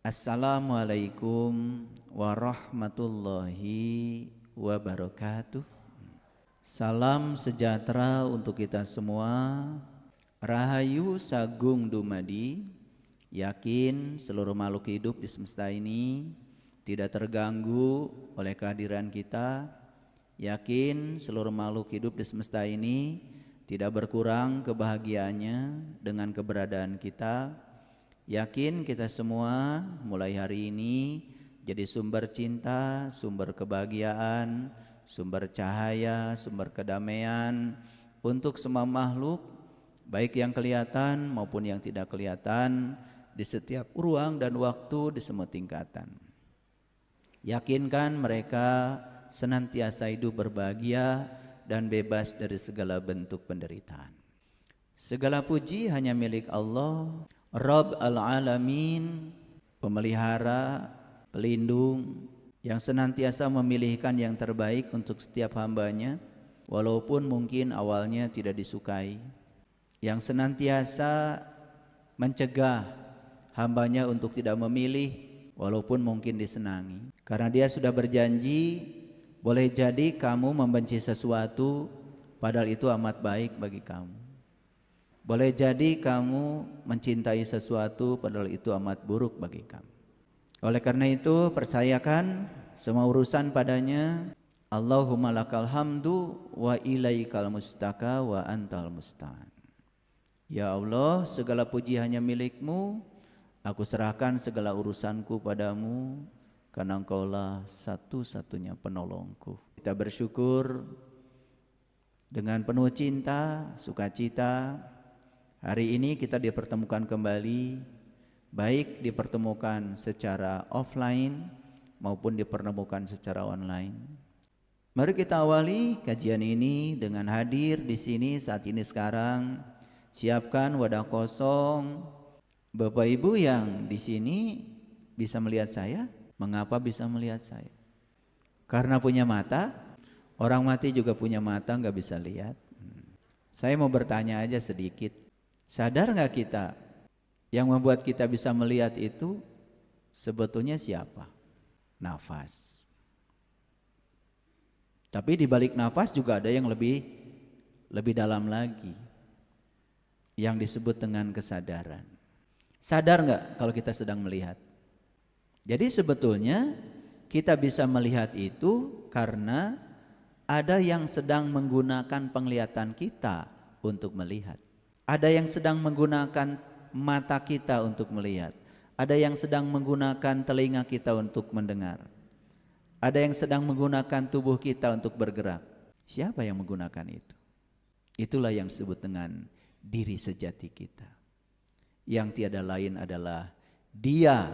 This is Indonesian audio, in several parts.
Assalamualaikum warahmatullahi wabarakatuh. Salam sejahtera untuk kita semua. Rahayu sagung dumadi. Yakin seluruh makhluk hidup di semesta ini tidak terganggu oleh kehadiran kita. Yakin seluruh makhluk hidup di semesta ini tidak berkurang kebahagiaannya dengan keberadaan kita. Yakin kita semua mulai hari ini jadi sumber cinta, sumber kebahagiaan, sumber cahaya, sumber kedamaian untuk semua makhluk, baik yang kelihatan maupun yang tidak kelihatan, di setiap ruang dan waktu, di semua tingkatan. Yakinkan mereka senantiasa hidup berbahagia dan bebas dari segala bentuk penderitaan. Segala puji hanya milik Allah, Rabb al-Alamin, pemelihara, pelindung, yang senantiasa memilihkan yang terbaik untuk setiap hambanya, walaupun mungkin awalnya tidak disukai, yang senantiasa mencegah hambanya untuk tidak memilih, walaupun mungkin disenangi, karena dia sudah berjanji, boleh jadi kamu membenci sesuatu, padahal itu amat baik bagi kamu. Boleh jadi kamu mencintai sesuatu padahal itu amat buruk bagi kamu. Oleh karena itu percayakan semua urusan padanya. Allahumma lakal hamdu wa ilaikal mustaka wa antal musta'an. Ya Allah, segala puji hanya milik-Mu. Aku serahkan segala urusanku padamu, karena Engkaulah satu-satunya penolongku. Kita bersyukur dengan penuh cinta, sukacita. Hari ini kita dipertemukan kembali, baik dipertemukan secara offline maupun dipertemukan secara online. Mari kita awali kajian ini dengan hadir di sini saat ini sekarang. Siapkan wadah kosong. Bapak Ibu yang di sini bisa melihat saya. Mengapa bisa melihat saya? Karena punya mata. Orang mati juga punya mata, nggak bisa lihat. Saya mau bertanya aja sedikit. Sadar nggak kita yang membuat kita bisa melihat itu sebetulnya siapa? Nafas. Tapi di balik nafas juga ada yang lebih dalam lagi, yang disebut dengan kesadaran. Sadar nggak kalau kita sedang melihat? Jadi sebetulnya kita bisa melihat itu karena ada yang sedang menggunakan penglihatan kita untuk melihat. Ada yang sedang menggunakan mata kita untuk melihat. Ada yang sedang menggunakan telinga kita untuk mendengar. Ada yang sedang menggunakan tubuh kita untuk bergerak. Siapa yang menggunakan itu? Itulah yang disebut dengan diri sejati kita. Yang tiada lain adalah Dia,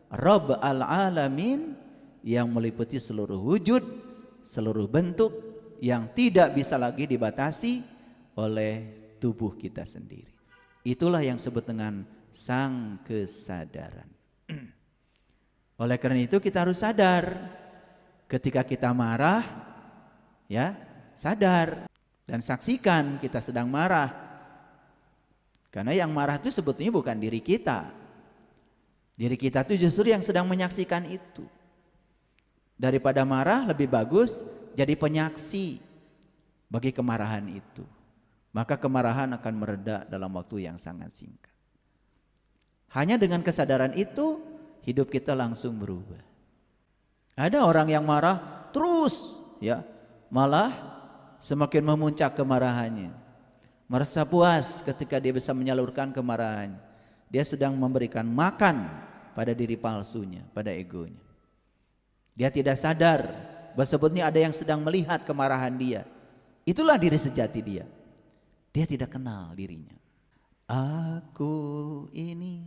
Rabb al-Alamin, yang meliputi seluruh wujud, seluruh bentuk, yang tidak bisa lagi dibatasi oleh tubuh kita sendiri. Itulah yang disebut dengan sang kesadaran. Oleh karena itu kita harus sadar ketika kita marah, ya, sadar dan saksikan kita sedang marah. Karena yang marah itu sebetulnya bukan diri kita. Diri kita itu justru yang sedang menyaksikan itu. Daripada marah lebih bagus jadi penyaksi bagi kemarahan itu. Maka kemarahan akan mereda dalam waktu yang sangat singkat. Hanya dengan kesadaran itu hidup kita langsung berubah. Ada orang yang marah terus, ya, malah semakin memuncak kemarahannya. Merasa puas ketika dia bisa menyalurkan kemarahan. Dia sedang memberikan makan pada diri palsunya, pada egonya. Dia tidak sadar bahwa sebetulnya ada yang sedang melihat kemarahan dia. Itulah diri sejati dia. Dia tidak kenal dirinya. Aku ini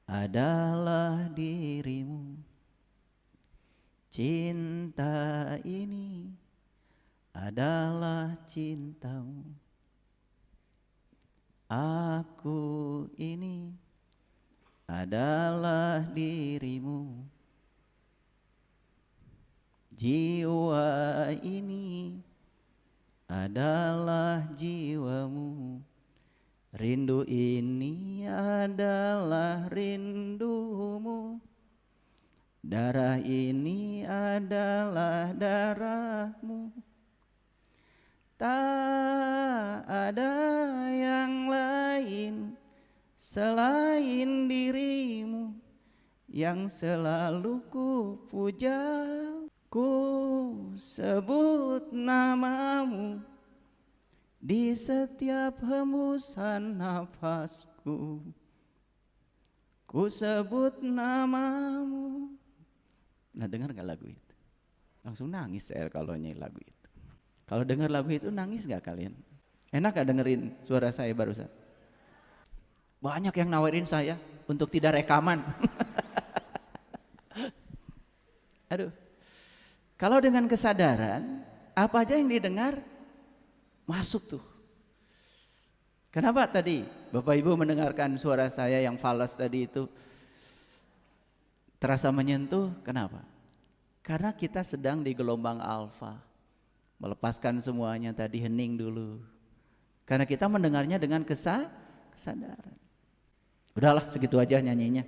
adalah dirimu. Cinta ini adalah cintamu. Aku ini adalah dirimu. Jiwa ini adalah jiwamu. Rindu ini adalah rindumu. darah ini adalah darahmu. Tak ada yang lain selain dirimu yang selalu ku puja, ku sebut namamu di setiap hembusan nafasku, ku sebut namamu. Nah, dengar gak lagu itu? Langsung nangis saya kalau nyanyi lagu itu. Kalau dengar lagu itu nangis gak kalian? Enak gak dengerin suara saya barusan? Banyak yang nawarin saya untuk tidak rekaman. Aduh. Kalau dengan kesadaran, apa aja yang didengar masuk tuh. Kenapa tadi Bapak Ibu mendengarkan suara saya yang falas tadi itu terasa menyentuh? Kenapa? Karena kita sedang di gelombang alfa. Melepaskan semuanya tadi, hening dulu. Karena kita mendengarnya dengan kesadaran. Udahlah segitu aja nyanyinya.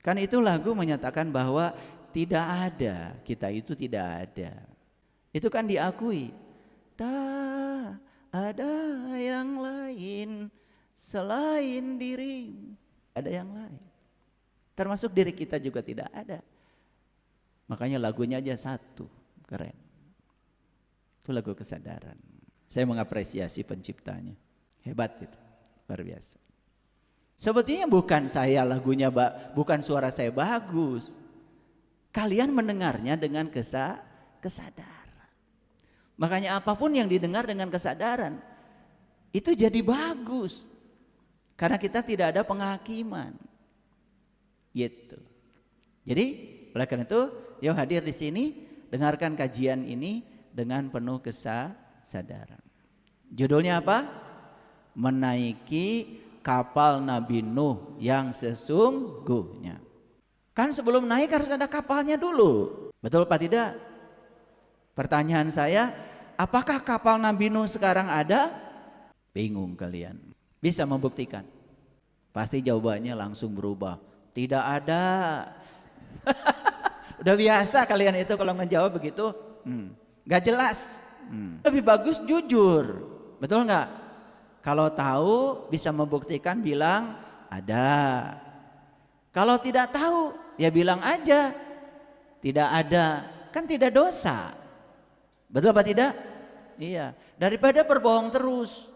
Kan itu lagu menyatakan bahwa tidak ada, kita itu tidak ada. Itu kan diakui. Tak ada yang lain selain dirimu. Ada yang lain. Termasuk diri kita juga tidak ada. Makanya lagunya aja satu, keren. Itu lagu kesadaran. Saya mengapresiasi penciptanya. Hebat itu, luar biasa. Sebetulnya bukan saya lagunya, bukan suara saya bagus. Kalian mendengarnya dengan kesadaran. Makanya apapun yang didengar dengan kesadaran itu jadi bagus. Karena kita tidak ada penghakiman. Gitu. Jadi oleh karena itu, yuk hadir di sini, dengarkan kajian ini dengan penuh kesadaran. Judulnya apa? Menaiki kapal Nabi Nuh yang sesungguhnya. Kan sebelum naik harus ada kapalnya dulu. Betul Pak tidak? Pertanyaan saya, apakah kapal Nabi Nuh sekarang ada? Bingung kalian. Bisa membuktikan? Pasti jawabannya langsung berubah. Tidak ada. Udah biasa kalian itu kalau menjawab begitu. Gak jelas. Lebih bagus jujur. Betul gak? Kalau tahu bisa membuktikan, bilang ada. Kalau tidak tahu ya bilang aja tidak ada. Kan tidak dosa. Betul apa tidak? Iya. Daripada berbohong terus.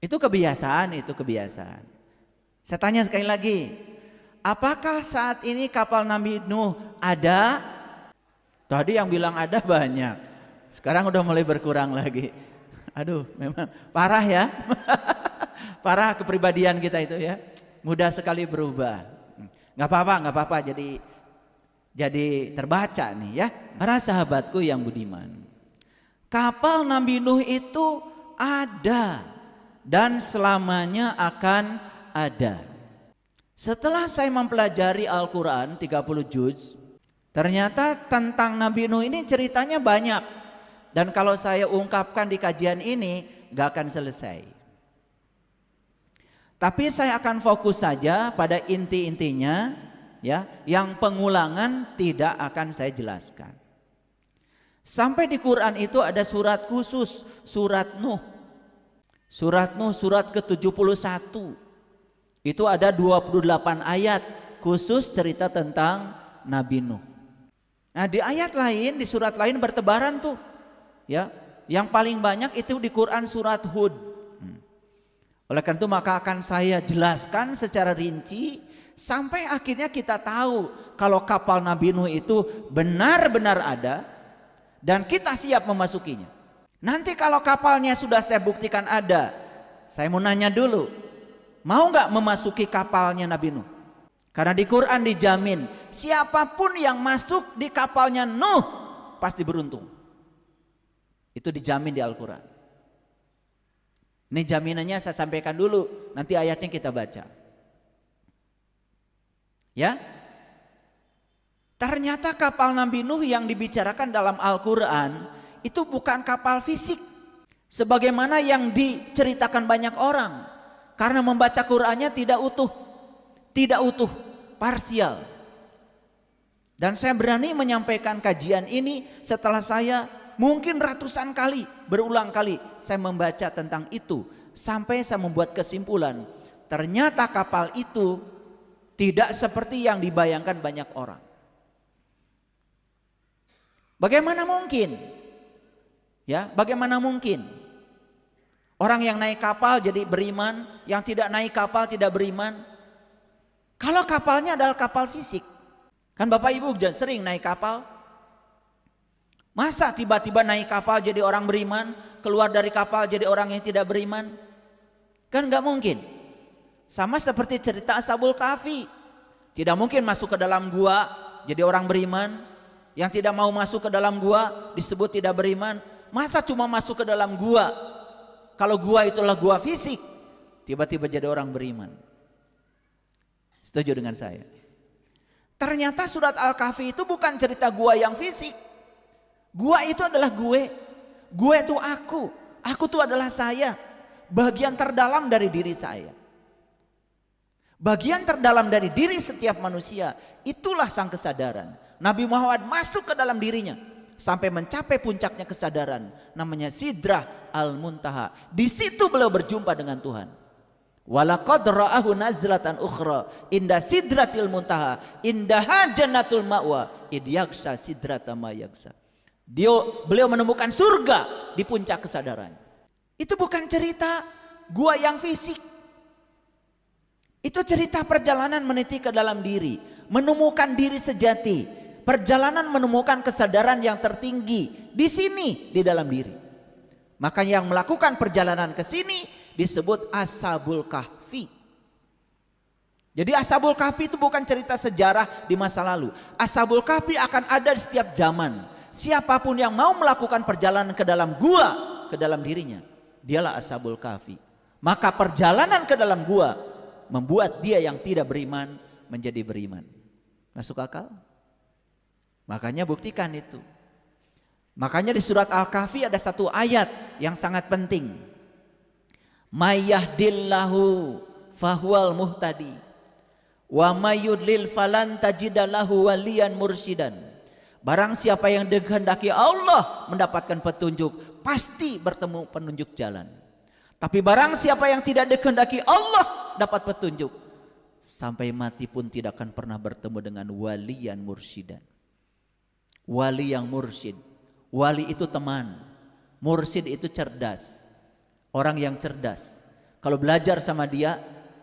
Itu kebiasaan. Saya tanya sekali lagi, apakah saat ini kapal Nabi Nuh ada? Tadi yang bilang ada banyak, sekarang udah mulai berkurang lagi. Aduh, memang parah ya. Parah kepribadian kita itu ya, mudah sekali berubah. Nggak apa-apa. Jadi terbaca nih ya. Para sahabatku yang budiman, kapal Nabi Nuh itu ada dan selamanya akan ada. Setelah saya mempelajari Al-Quran 30 juz, ternyata tentang Nabi Nuh ini ceritanya banyak. Dan kalau saya ungkapkan di kajian ini gak akan selesai. Tapi saya akan fokus saja pada inti-intinya ya, yang pengulangan tidak akan saya jelaskan. Sampai di Quran itu ada surat khusus, surat Nuh. Surat Nuh surat ke-71. Itu ada 28 ayat khusus cerita tentang Nabi Nuh. Nah, di ayat lain, di surat lain bertebaran tuh. Ya, yang paling banyak itu di Quran surat Hud. Oleh karena itu maka akan saya jelaskan secara rinci sampai akhirnya kita tahu kalau kapal Nabi Nuh itu benar-benar ada dan kita siap memasukinya. Nanti kalau kapalnya sudah saya buktikan ada, saya mau nanya dulu, mau nggak memasuki kapalnya Nabi Nuh? Karena di Quran dijamin siapapun yang masuk di kapalnya Nuh pasti beruntung. Itu dijamin di Al-Quran. Ini jaminannya saya sampaikan dulu, nanti ayatnya kita baca. Ya, ternyata kapal Nabi Nuh yang dibicarakan dalam Al-Quran itu bukan kapal fisik sebagaimana yang diceritakan banyak orang. Karena membaca Qurannya tidak utuh, parsial. Dan saya berani menyampaikan kajian ini setelah saya mungkin ratusan kali, berulang kali saya membaca tentang itu. Sampai saya membuat kesimpulan, ternyata kapal itu tidak seperti yang dibayangkan banyak orang. Bagaimana mungkin? Ya, bagaimana mungkin? Orang yang naik kapal jadi beriman, yang tidak naik kapal tidak beriman. Kalau kapalnya adalah kapal fisik. Kan Bapak Ibu sering naik kapal. Masa tiba-tiba naik kapal jadi orang beriman, keluar dari kapal jadi orang yang tidak beriman? Kan nggak mungkin. Sama seperti cerita Ashabul Kahfi. Tidak mungkin masuk ke dalam gua jadi orang beriman. Yang tidak mau masuk ke dalam gua disebut tidak beriman. Masa cuma masuk ke dalam gua? Kalau gua itulah gua fisik, tiba-tiba jadi orang beriman. Setuju dengan saya? Ternyata surat Al-Kahfi itu bukan cerita gua yang fisik. Gua itu adalah gue. Gue itu aku. Aku itu adalah saya. Bagian terdalam dari diri saya. Bagian terdalam dari diri setiap manusia. Itulah sang kesadaran. Nabi Muhammad masuk ke dalam dirinya. Sampai mencapai puncaknya kesadaran. Namanya Sidrah Al-Muntaha. Di situ beliau berjumpa dengan Tuhan. Walaqad ra'ahu nazlatan ukhra inda sidratil muntaha indaha jannatul ma'wa id yaghsha sidrata ma yaghsha. Beliau menemukan surga di puncak kesadaran. Itu bukan cerita gua yang fisik. Itu cerita perjalanan meniti ke dalam diri, menemukan diri sejati, perjalanan menemukan kesadaran yang tertinggi di sini di dalam diri. Maka yang melakukan perjalanan ke sini disebut Ashabul Kahfi. Jadi Ashabul Kahfi itu bukan cerita sejarah di masa lalu. Ashabul Kahfi akan ada di setiap zaman. Siapapun yang mau melakukan perjalanan ke dalam gua, ke dalam dirinya, dialah Ashabul Kahfi. Maka perjalanan ke dalam gua membuat dia yang tidak beriman menjadi beriman. Masuk akal? Makanya buktikan itu. Makanya di surat Al-Kahfi ada satu ayat yang sangat penting. Mayyahdillahu fahuwal muhtadi wa mayyudlil falan tajidalahu waliyan mursyidan. Barang siapa yang dikehendaki Allah mendapatkan petunjuk, pasti bertemu penunjuk jalan. Tapi barang siapa yang tidak dikehendaki Allah dapat petunjuk, sampai mati pun tidak akan pernah bertemu dengan waliyan mursyidan. Wali yang mursyid. Wali itu teman, mursyid itu cerdas. Orang yang cerdas. Kalau belajar sama dia,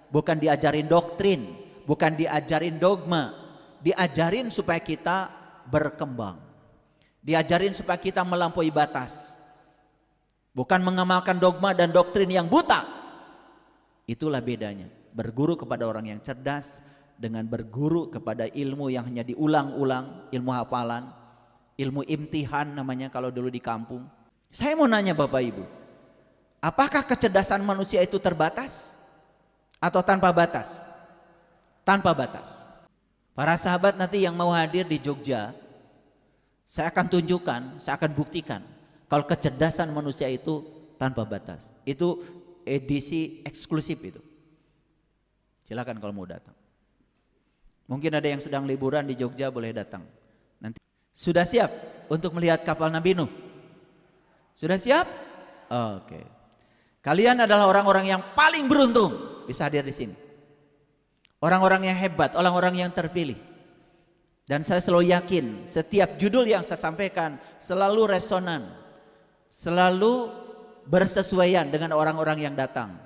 bukan diajarin doktrin, bukan diajarin dogma, diajarin supaya kita berkembang, diajarin supaya kita melampaui batas, bukan mengamalkan dogma dan doktrin yang buta. Itulah bedanya berguru kepada orang yang cerdas dengan berguru kepada ilmu yang hanya diulang-ulang, ilmu hafalan, ilmu imtihan namanya kalau dulu di kampung. Saya mau nanya Bapak Ibu, apakah kecerdasan manusia itu terbatas atau tanpa batas? Tanpa batas. Para sahabat nanti yang mau hadir di Jogja, saya akan tunjukkan, saya akan buktikan kalau kecerdasan manusia itu tanpa batas. Itu edisi eksklusif itu. Silakan kalau mau datang. Mungkin ada yang sedang liburan di Jogja boleh datang. Nanti sudah siap untuk melihat kapal Nabi Nuh? Sudah siap? Oke. Kalian adalah orang-orang yang paling beruntung bisa hadir di sini. Orang-orang yang hebat, orang-orang yang terpilih. Dan saya selalu yakin setiap judul yang saya sampaikan selalu resonan, selalu bersesuaian dengan orang-orang yang datang.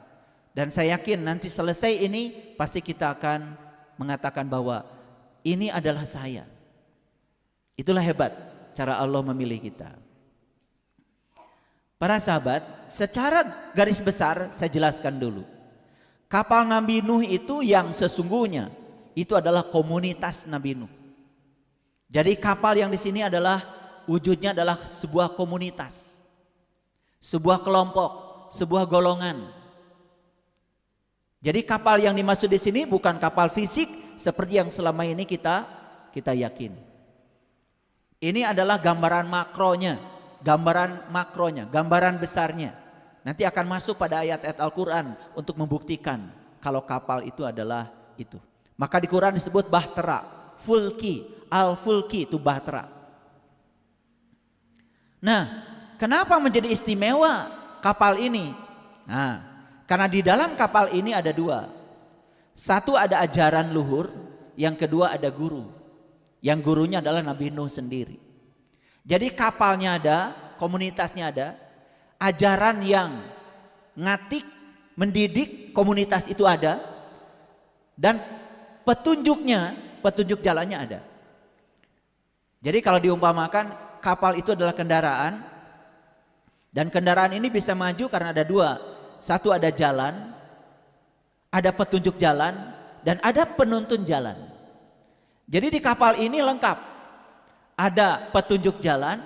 Dan saya yakin nanti selesai ini pasti kita akan mengatakan bahwa ini adalah saya. Itulah hebat cara Allah memilih kita. Para sahabat, secara garis besar saya jelaskan dulu. Kapal Nabi Nuh itu yang sesungguhnya itu adalah komunitas Nabi Nuh. Jadi kapal yang di sini adalah wujudnya adalah sebuah komunitas, sebuah kelompok, sebuah golongan. Jadi kapal yang dimaksud di sini bukan kapal fisik seperti yang selama ini kita yakini. Ini adalah gambaran makronya, gambaran besarnya. Nanti akan masuk pada ayat-ayat Al-Quran untuk membuktikan kalau kapal itu adalah itu. Maka di Quran disebut bahtera, fulki, Al-fulki itu bahtera. Nah, kenapa menjadi istimewa kapal ini? Nah, karena di dalam kapal ini ada dua. Satu ada ajaran luhur, yang kedua ada guru. Yang gurunya adalah Nabi Nuh sendiri. Jadi kapalnya ada, komunitasnya ada, ajaran yang ngatik, mendidik komunitas itu ada, dan petunjuknya, petunjuk jalannya ada. Jadi kalau diumpamakan kapal itu adalah kendaraan, dan kendaraan ini bisa maju karena ada dua. Satu ada jalan, ada petunjuk jalan, dan ada penuntun jalan. Jadi di kapal ini lengkap, ada petunjuk jalan,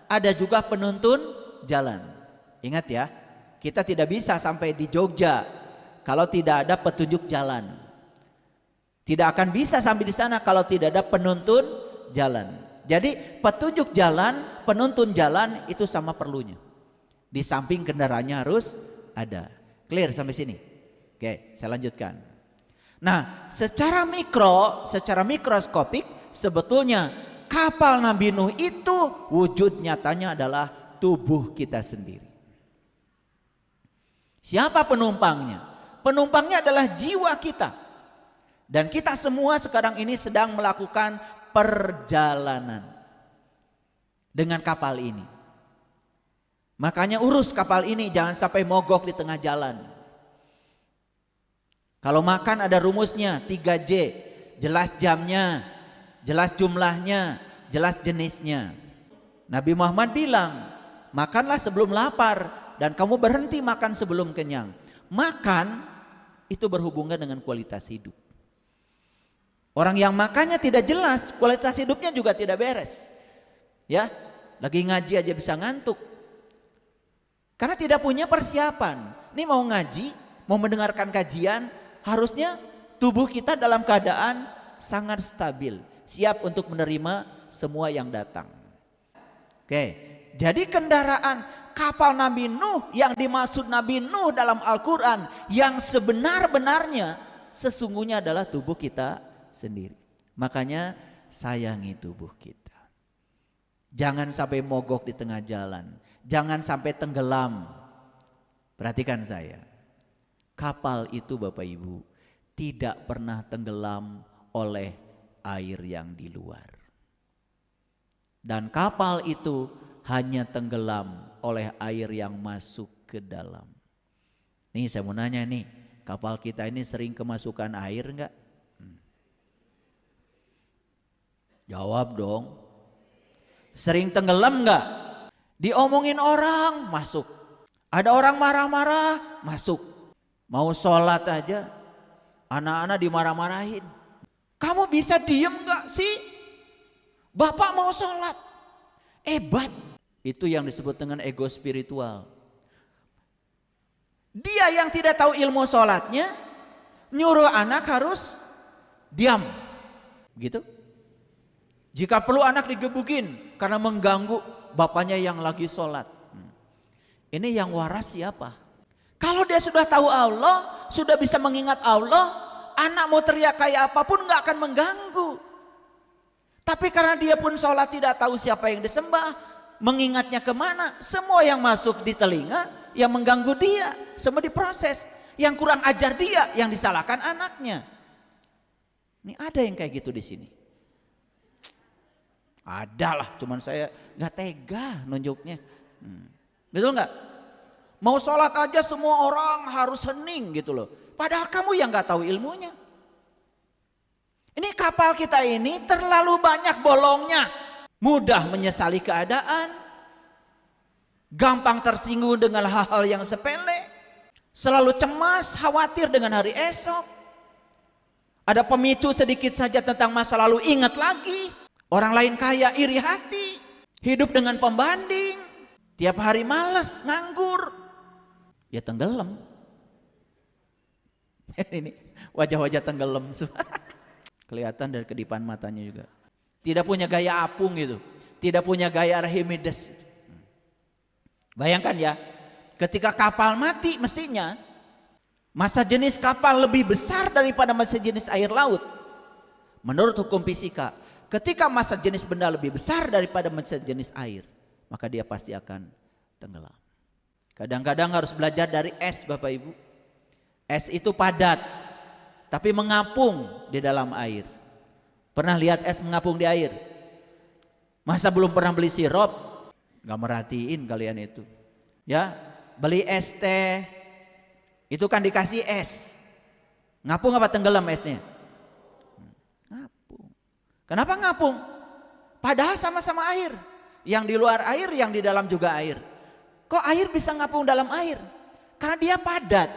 ada juga penuntun jalan. Ingat ya, kita tidak bisa sampai di Jogja kalau tidak ada petunjuk jalan. Tidak akan bisa sampai di sana kalau tidak ada penuntun jalan. Jadi petunjuk jalan, penuntun jalan itu sama perlunya. Di samping kendaraannya harus ada. Clear sampai sini? Oke, saya lanjutkan. Nah, secara mikroskopik sebetulnya kapal Nabi Nuh itu wujud nyatanya adalah tubuh kita sendiri. Siapa penumpangnya? Penumpangnya adalah jiwa kita. Dan kita semua sekarang ini sedang melakukan perjalanan dengan kapal ini. Makanya urus kapal ini, jangan sampai mogok di tengah jalan. Kalau makan ada rumusnya 3J, jelas jamnya, jelas jumlahnya, jelas jenisnya. Nabi Muhammad bilang, makanlah sebelum lapar dan kamu berhenti makan sebelum kenyang. Makan itu berhubungan dengan kualitas hidup. Orang yang makannya tidak jelas, kualitas hidupnya juga tidak beres. Ya, lagi ngaji aja bisa ngantuk. Karena tidak punya persiapan. Ini mau ngaji, mau mendengarkan kajian, harusnya tubuh kita dalam keadaan sangat stabil, siap untuk menerima semua yang datang. Oke, jadi kendaraan kapal Nabi Nuh yang dimaksud Nabi Nuh dalam Al-Quran yang sebenar-benarnya sesungguhnya adalah tubuh kita sendiri. Makanya sayangi tubuh kita. Jangan sampai mogok di tengah jalan. Jangan sampai tenggelam. Perhatikan saya. Kapal itu Bapak Ibu tidak pernah tenggelam oleh air yang di luar. Dan kapal itu hanya tenggelam oleh air yang masuk ke dalam. Nih saya mau nanya nih, kapal kita ini sering kemasukan air enggak? Jawab dong. Sering tenggelam enggak? Diomongin orang masuk. Ada orang marah-marah masuk. Mau sholat aja anak-anak dimarah-marahin. Kamu bisa diem enggak sih? Bapak mau sholat. Hebat. Itu yang disebut dengan ego spiritual. Dia yang tidak tahu ilmu sholatnya nyuruh anak harus diam. Gitu. Jika perlu anak digebukin karena mengganggu bapaknya yang lagi sholat. Ini yang waras siapa? Kalau dia sudah tahu Allah, sudah bisa mengingat Allah, anak mau teriak kayak apapun gak akan mengganggu. Tapi karena dia pun sholat tidak tahu siapa yang disembah, mengingatnya kemana, semua yang masuk di telinga yang mengganggu dia, semua diproses. Yang kurang ajar dia, yang disalahkan anaknya. Ini ada yang kayak gitu di sini. Ada lah, cuman saya nggak tega nunjuknya. Betul nggak? Mau sholat aja semua orang harus hening gitu loh. Padahal kamu yang nggak tahu ilmunya. Ini kapal kita ini terlalu banyak bolongnya. Mudah menyesali keadaan. Gampang tersinggung dengan hal-hal yang sepele. Selalu cemas, khawatir dengan hari esok. Ada pemicu sedikit saja tentang masa lalu, ingat lagi. Orang lain kaya, iri hati, hidup dengan pembanding, tiap hari malas, nganggur, ya tenggelam. Ini wajah-wajah tenggelam, kelihatan dari kedipan matanya juga. Tidak punya gaya apung gitu, tidak punya gaya Archimedes. Bayangkan ya, ketika kapal mati mestinya massa jenis kapal lebih besar daripada massa jenis air laut. Menurut hukum fisika. Ketika massa jenis benda lebih besar daripada massa jenis air, maka dia pasti akan tenggelam. Kadang-kadang harus belajar dari es, Bapak Ibu. Es itu padat, tapi mengapung di dalam air. Pernah lihat es mengapung di air? Masa belum pernah beli sirup? Gak merhatiin kalian itu. Ya, beli es teh, itu kan dikasih es. Ngapung apa tenggelam esnya? Ngapung. Kenapa ngapung? Padahal sama-sama air. Yang di luar air, yang di dalam juga air. Kok air bisa ngapung dalam air? Karena dia padat.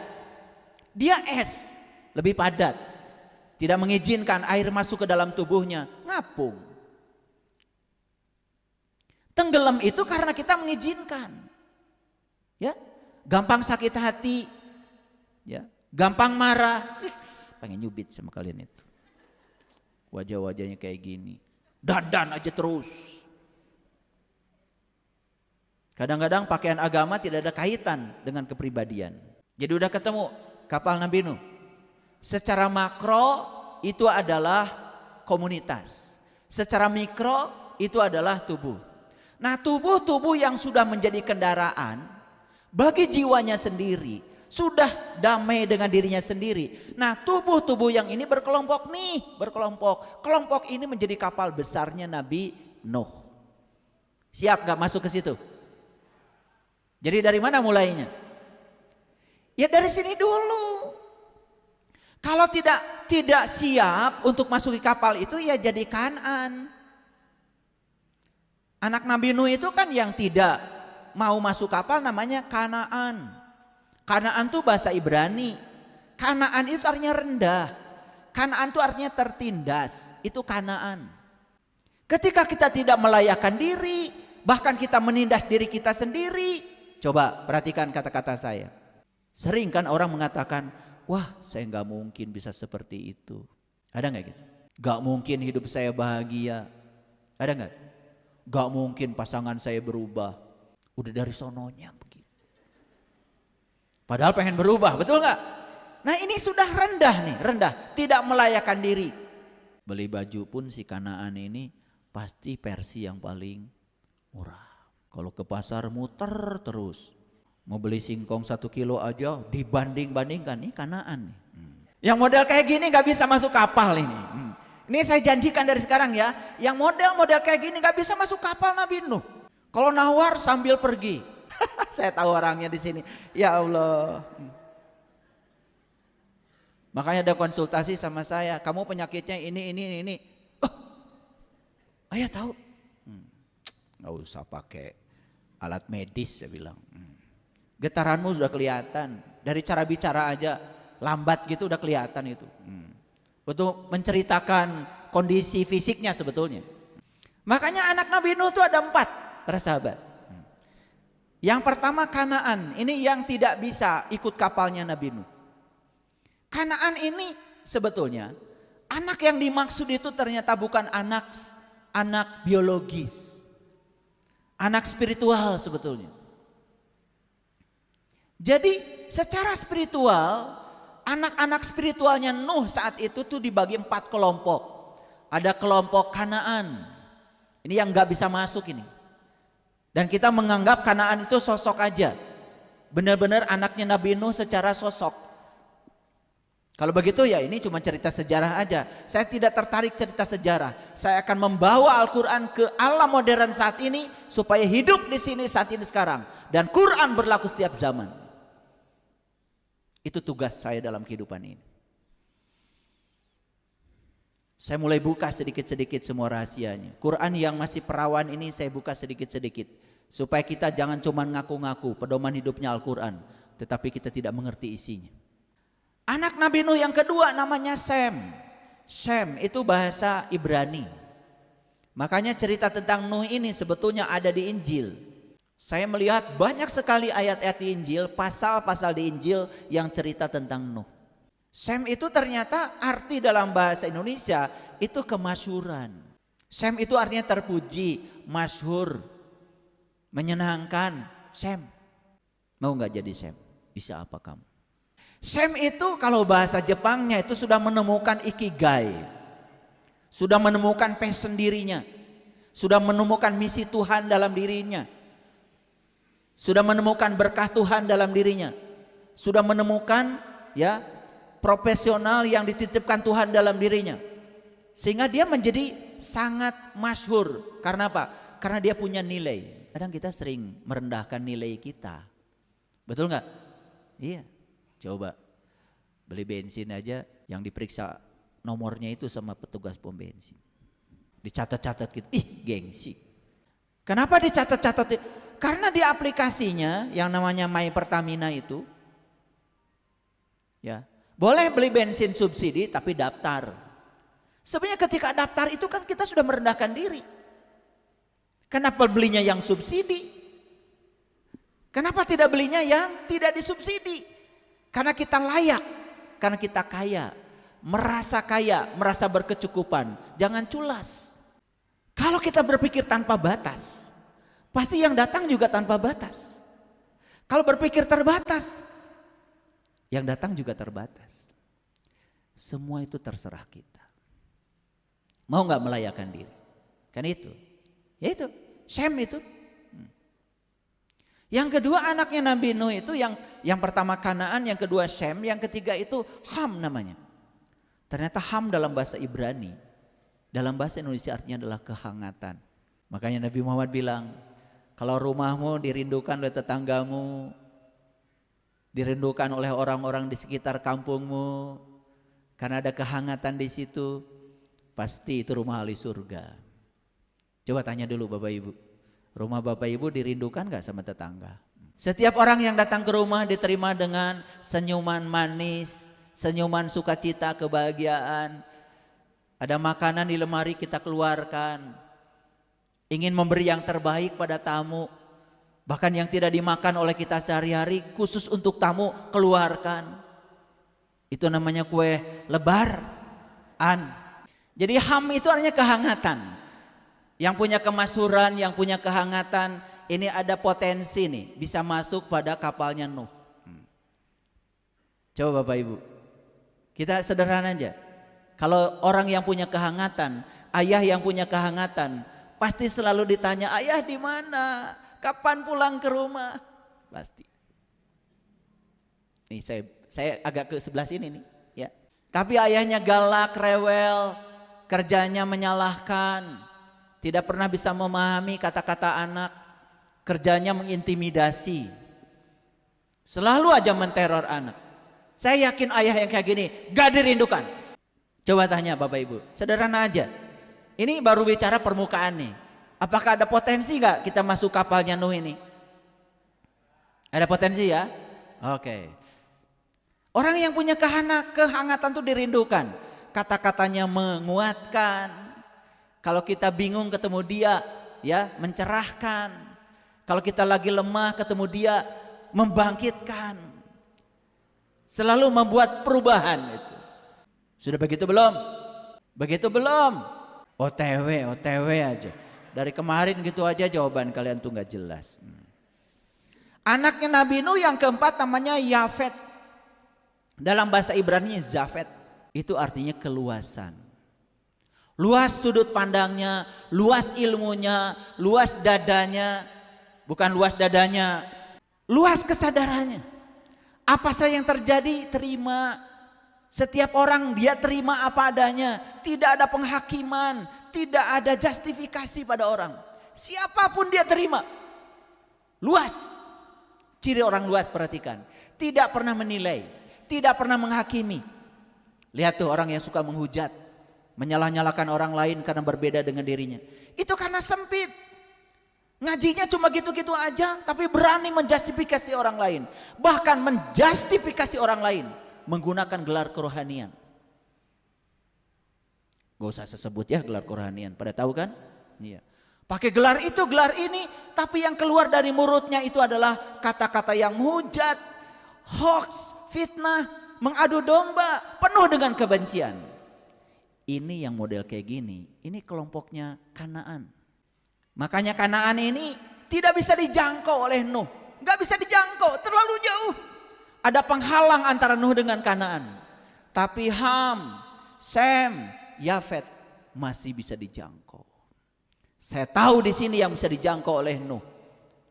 Dia es, lebih padat. Tidak mengizinkan air masuk ke dalam tubuhnya, ngapung. Tenggelam itu karena kita mengizinkan. Ya, gampang sakit hati. Ya, gampang marah. Pengen nyubit sama kalian itu. Wajah-wajahnya kayak gini. Dandan aja terus. Kadang-kadang pakaian agama tidak ada kaitan dengan kepribadian. Jadi udah ketemu kapal Nabi Nuh. Secara makro itu adalah komunitas. Secara mikro itu adalah tubuh. Nah, tubuh-tubuh yang sudah menjadi kendaraan bagi jiwanya sendiri, sudah damai dengan dirinya sendiri. Nah, tubuh-tubuh yang ini berkelompok nih, berkelompok. Kelompok ini menjadi kapal besarnya Nabi Nuh. Siap gak masuk ke situ? Jadi dari mana mulainya? Ya dari sini dulu. Kalau tidak siap untuk masuk ke kapal itu ya jadi Kan'an. Anak Nabi Nuh itu kan yang tidak mau masuk kapal namanya Kanaan. Kanaan itu bahasa Ibrani. Kanaan itu artinya rendah. Kanaan itu artinya tertindas. Itu Kanaan. Ketika kita tidak melayakkan diri, bahkan kita menindas diri kita sendiri. Coba perhatikan kata-kata saya. Sering kan orang mengatakan, wah saya nggak mungkin bisa seperti itu. Ada nggak gitu? Nggak mungkin hidup saya bahagia. Ada nggak? Nggak mungkin pasangan saya berubah. Udah dari sononya begitu. Padahal pengen berubah, betul nggak? Nah ini sudah rendah nih, rendah. Tidak melayakkan diri. Beli baju pun si Kanaan ini pasti versi yang paling murah. Kalau ke pasar muter terus. Mau beli singkong 1 kilo aja dibanding-bandingkan. Ini Kanaan nih. Yang model kayak gini gak bisa masuk kapal ini. Ini saya janjikan dari sekarang ya. Yang model-model kayak gini gak bisa masuk kapal Nabi Nuh. Kalau nawar sambil pergi. Saya tahu orangnya di sini. Ya Allah. Makanya ada konsultasi sama saya. Kamu penyakitnya ini. Oh, ayah tahu. Gak usah pakai alat medis, saya bilang. Getaranmu sudah kelihatan. Dari cara bicara aja lambat gitu udah kelihatan itu. Untuk menceritakan kondisi fisiknya sebetulnya. Makanya anak Nabi Nuh itu ada 4, para sahabat. Yang pertama Kanaan, ini yang tidak bisa ikut kapalnya Nabi Nuh. Kanaan ini sebetulnya anak yang dimaksud itu ternyata bukan anak biologis. Anak spiritual sebetulnya. Jadi secara spiritual, anak-anak spiritualnya Nuh saat itu tuh dibagi 4 kelompok. Ada kelompok Kanaan. Ini yang gak bisa masuk ini. Dan kita menganggap Kanaan itu sosok aja. Benar-benar anaknya Nabi Nuh secara sosok. Kalau begitu ya ini cuma cerita sejarah aja. Saya tidak tertarik cerita sejarah. Saya akan membawa Al-Quran ke alam modern saat ini supaya hidup di sini saat ini sekarang. Dan Quran berlaku setiap zaman. Itu tugas saya dalam kehidupan ini. Saya mulai buka sedikit-sedikit semua rahasianya. Quran yang masih perawan ini saya buka sedikit-sedikit. Supaya kita jangan cuma ngaku-ngaku pedoman hidupnya Al-Quran. Tetapi kita tidak mengerti isinya. Anak Nabi Nuh yang kedua namanya Sem. Sem itu bahasa Ibrani. Makanya cerita tentang Nuh ini sebetulnya ada di Injil. Saya melihat banyak sekali ayat-ayat di Injil, pasal-pasal di Injil yang cerita tentang Nuh. Sem itu ternyata arti dalam bahasa Indonesia itu kemasyhuran. Sem itu artinya terpuji, masyhur, menyenangkan. Sem, mau gak jadi Sem? Bisa apa kamu? Sem itu kalau bahasa Jepangnya itu sudah menemukan ikigai. sudah menemukan passion dirinya, sudah menemukan misi Tuhan dalam dirinya, sudah menemukan berkah Tuhan dalam dirinya, sudah menemukan ya profesional yang dititipkan Tuhan dalam dirinya, sehingga dia menjadi sangat masyhur. Karena apa? Karena dia punya nilai. Kadang kita sering merendahkan nilai kita, betul nggak? Iya. Coba beli bensin aja yang diperiksa nomornya itu sama petugas pom bensin, dicatat-catat gitu, ih gengsi. Kenapa dicatat-catat? Karena di aplikasinya yang namanya My Pertamina itu, ya boleh beli bensin subsidi tapi daftar. Sebenarnya ketika daftar itu kan kita sudah merendahkan diri. Kenapa belinya yang subsidi? Kenapa tidak belinya yang tidak disubsidi? Karena kita layak, karena kita kaya, merasa berkecukupan. Jangan culas. Kalau kita berpikir tanpa batas, pasti yang datang juga tanpa batas. Kalau berpikir terbatas, yang datang juga terbatas. Semua itu terserah kita. Mau nggak melayakkan diri? Kan itu. Ya itu, Shem itu. Yang kedua anaknya Nabi Nuh itu yang pertama Kanaan, yang kedua Shem, yang ketiga itu Ham namanya. Ternyata Ham dalam bahasa Ibrani, dalam bahasa Indonesia artinya adalah kehangatan. Makanya Nabi Muhammad bilang, kalau rumahmu dirindukan oleh tetanggamu, dirindukan oleh orang-orang di sekitar kampungmu, karena ada kehangatan di situ, pasti itu rumah ahli surga. Coba tanya dulu Bapak Ibu, rumah Bapak Ibu dirindukan gak sama tetangga? Setiap orang yang datang ke rumah diterima dengan senyuman manis, senyuman sukacita, kebahagiaan. Ada makanan di lemari kita keluarkan, ingin memberi yang terbaik pada tamu. Bahkan yang tidak dimakan oleh kita sehari-hari khusus untuk tamu keluarkan. Itu namanya kue lebaran. Jadi Ham itu artinya kehangatan. Yang punya kemasyhuran, yang punya kehangatan, ini ada potensi nih bisa masuk pada kapalnya Nuh. Coba Bapak Ibu, kita sederhana aja. Kalau orang yang punya kehangatan, ayah yang punya kehangatan, pasti selalu ditanya, ayah di mana? Kapan pulang ke rumah? Pasti. Nih saya agak ke sebelah sini nih, ya. Tapi ayahnya galak, rewel, kerjanya menyalahkan. Tidak pernah bisa memahami kata-kata anak, kerjanya mengintimidasi, selalu aja menteror anak. Saya yakin ayah yang kayak gini gak dirindukan. Coba tanya Bapak Ibu, sederhana aja. Ini baru bicara permukaan nih. Apakah ada potensi gak kita masuk kapalnya Nuh ini? Ada potensi ya? Oke. Orang yang punya kehangatan tuh dirindukan. Kata-katanya menguatkan. Kalau kita bingung ketemu dia, ya mencerahkan. Kalau kita lagi lemah ketemu dia, membangkitkan. Selalu membuat perubahan itu. Sudah begitu belum? Begitu belum? OTW aja. Dari kemarin gitu aja jawaban kalian tuh nggak jelas. Anaknya Nabi Nuh yang keempat namanya Yafet. Dalam bahasa Ibrani Zafet. Itu artinya keluasan. Luas sudut pandangnya, luas ilmunya, luas dadanya, bukan luas dadanya, luas kesadarannya. Apa saja yang terjadi terima. Setiap orang dia terima apa adanya, tidak ada penghakiman, tidak ada justifikasi pada orang. Siapapun dia terima. Luas. Ciri orang luas perhatikan, tidak pernah menilai, tidak pernah menghakimi. Lihat tuh orang yang suka menghujat, menyalah-nyalahkan orang lain karena berbeda dengan dirinya. Itu karena sempit. Ngajinya cuma gitu-gitu aja, tapi berani menjustifikasi orang lain. Bahkan menjustifikasi orang lain menggunakan gelar kerohanian. Gak usah saya sebut ya gelar kerohanian, pada tahu kan? Iya. Pakai gelar itu, gelar ini, tapi yang keluar dari mulutnya itu adalah kata-kata yang menghujat, hoax, fitnah, mengadu domba, penuh dengan kebencian. Ini yang model kayak gini, ini kelompoknya Kanaan. Makanya Kanaan ini tidak bisa dijangkau oleh Nuh. Gak bisa dijangkau, terlalu jauh. Ada penghalang antara Nuh dengan Kanaan. Tapi Ham, Sem, Yafet masih bisa dijangkau. Saya tahu di sini yang bisa dijangkau oleh Nuh,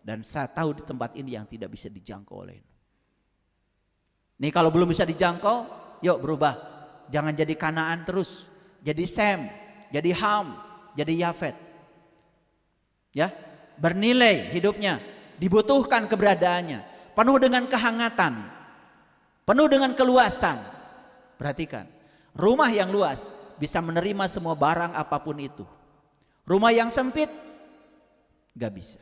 dan saya tahu di tempat ini yang tidak bisa dijangkau oleh Nuh. Nih kalau belum bisa dijangkau, yuk berubah. Jangan jadi Kanaan terus, jadi Sem, jadi Ham, jadi Yafet. Ya, bernilai hidupnya, dibutuhkan keberadaannya, penuh dengan kehangatan, penuh dengan keluasan. Perhatikan, rumah yang luas bisa menerima semua barang apapun itu. Rumah yang sempit gak bisa.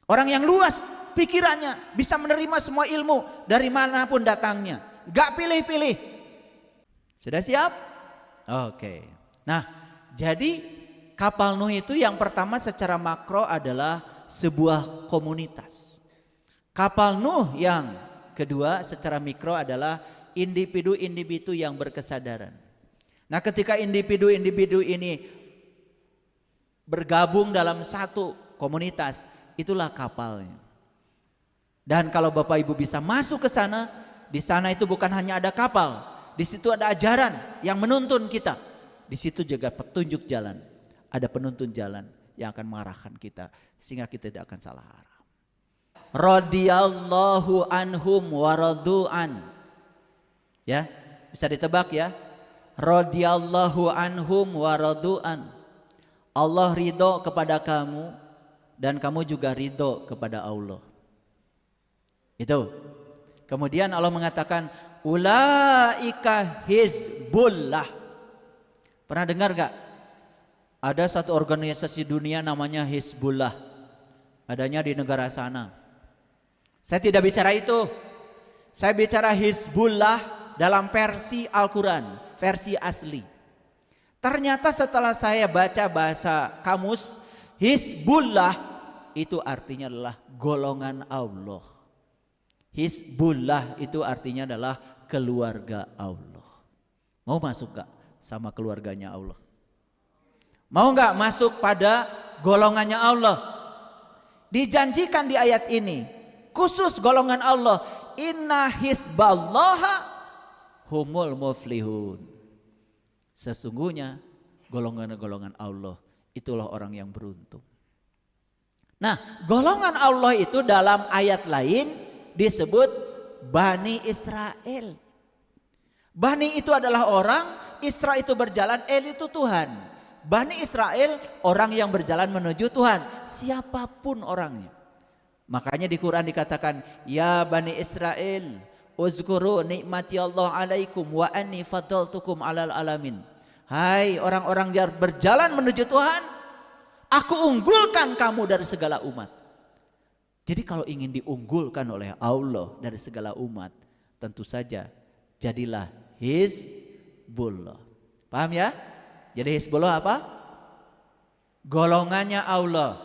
Orang yang luas pikirannya bisa menerima semua ilmu dari manapun datangnya, gak pilih-pilih. Sudah siap? Oke. Nah, jadi kapal Nuh itu yang pertama secara makro adalah sebuah komunitas. Kapal Nuh yang kedua secara mikro adalah individu-individu yang berkesadaran. Nah, ketika individu-individu ini bergabung dalam satu komunitas, itulah kapalnya. Dan kalau Bapak Ibu bisa masuk ke sana, di sana itu bukan hanya ada kapal, di situ ada ajaran yang menuntun kita. Di situ juga petunjuk jalan, ada penuntun jalan yang akan mengarahkan kita sehingga kita tidak akan salah arah. Radhiyallahu anhum wa radu'an. Ya, bisa ditebak ya. Radhiyallahu anhum wa radu'an. Allah ridho kepada kamu dan kamu juga ridho kepada Allah. Itu. Kemudian Allah mengatakan ulaika hizbullah. Pernah dengar gak? Ada satu organisasi dunia namanya Hizbullah. Adanya di negara sana. Saya tidak bicara itu. Saya bicara Hizbullah dalam versi Al-Quran, versi asli. Ternyata setelah saya baca bahasa kamus, Hizbullah itu artinya adalah golongan Allah. Hizbullah itu artinya adalah keluarga Allah. Mau masuk gak sama keluarganya Allah? Mau gak masuk pada golongannya Allah? Dijanjikan di ayat ini, khusus golongan Allah, inna hizballaha humul muflihun. Sesungguhnya golongan-golongan Allah itulah orang yang beruntung. Nah, golongan Allah itu dalam ayat lain disebut Bani Israel. Bani itu adalah orang, Isra itu berjalan, El itu Tuhan. Bani Israel orang yang berjalan menuju Tuhan, siapapun orangnya. Makanya di Quran dikatakan, ya Bani Israel, uzkuru nikmati Allah alaikum wa anni faddaltukum alal alamin. Hai orang-orang yang berjalan menuju Tuhan, aku unggulkan kamu dari segala umat. Jadi kalau ingin diunggulkan oleh Allah dari segala umat, tentu saja jadilah Hizbullah. Paham ya? Jadi Hizbullah apa? Golongannya Allah,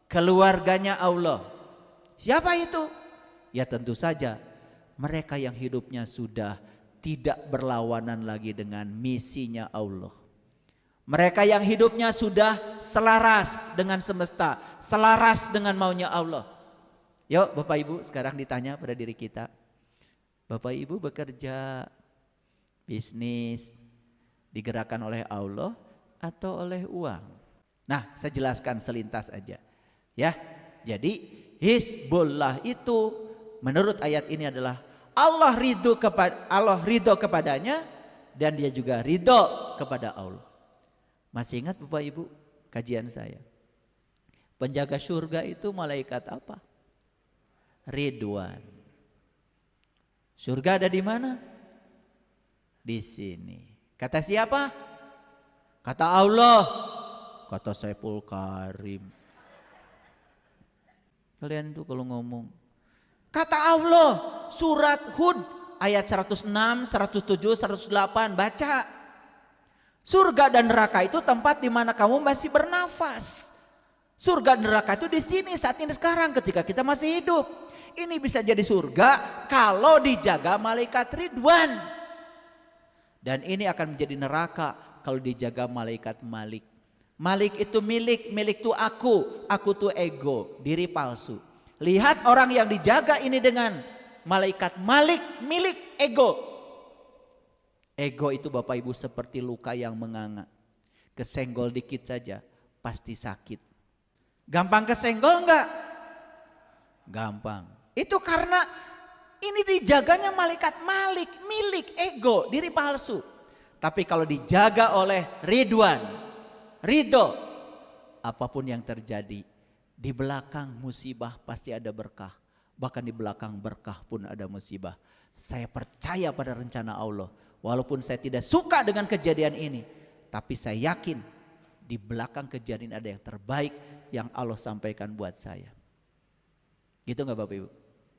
keluarganya Allah. Siapa itu? Ya tentu saja mereka yang hidupnya sudah tidak berlawanan lagi dengan misinya Allah. Mereka yang hidupnya sudah selaras dengan semesta, selaras dengan maunya Allah. Yuk Bapak Ibu sekarang ditanya pada diri kita. Bapak Ibu bekerja, bisnis, digerakkan oleh Allah atau oleh uang? Nah, saya jelaskan selintas aja. Ya, jadi Hizbullah itu menurut ayat ini adalah Allah ridho kepadanya dan dia juga ridho kepada Allah. Masih ingat Bapak Ibu kajian saya? Penjaga surga itu malaikat apa? Ridwan. Surga ada di mana? Di sini. Kata siapa? Kata Allah. Kata Saiful Karim. Kalian tuh kalau ngomong. Kata Allah, surat Hud ayat 106, 107, 108, baca. Surga dan neraka itu tempat di mana kamu masih bernafas. Surga dan neraka itu di sini saat ini sekarang ketika kita masih hidup. Ini bisa jadi surga kalau dijaga malaikat Ridwan. Dan ini akan menjadi neraka kalau dijaga malaikat Malik. Malik itu milik, milik itu aku tuh ego, diri palsu. Lihat orang yang dijaga ini dengan malaikat Malik, milik ego. Ego itu Bapak Ibu seperti luka yang menganga. Kesenggol dikit saja pasti sakit. Gampang kesenggol enggak? Gampang. Itu karena ini dijaganya malaikat milik ego, diri palsu. Tapi kalau dijaga oleh Ridwan, ridho, apapun yang terjadi, di belakang musibah pasti ada berkah. Bahkan di belakang berkah pun ada musibah. Saya percaya pada rencana Allah. Walaupun saya tidak suka dengan kejadian ini, tapi saya yakin di belakang kejadian ada yang terbaik yang Allah sampaikan buat saya. Gitu nggak Bapak Ibu?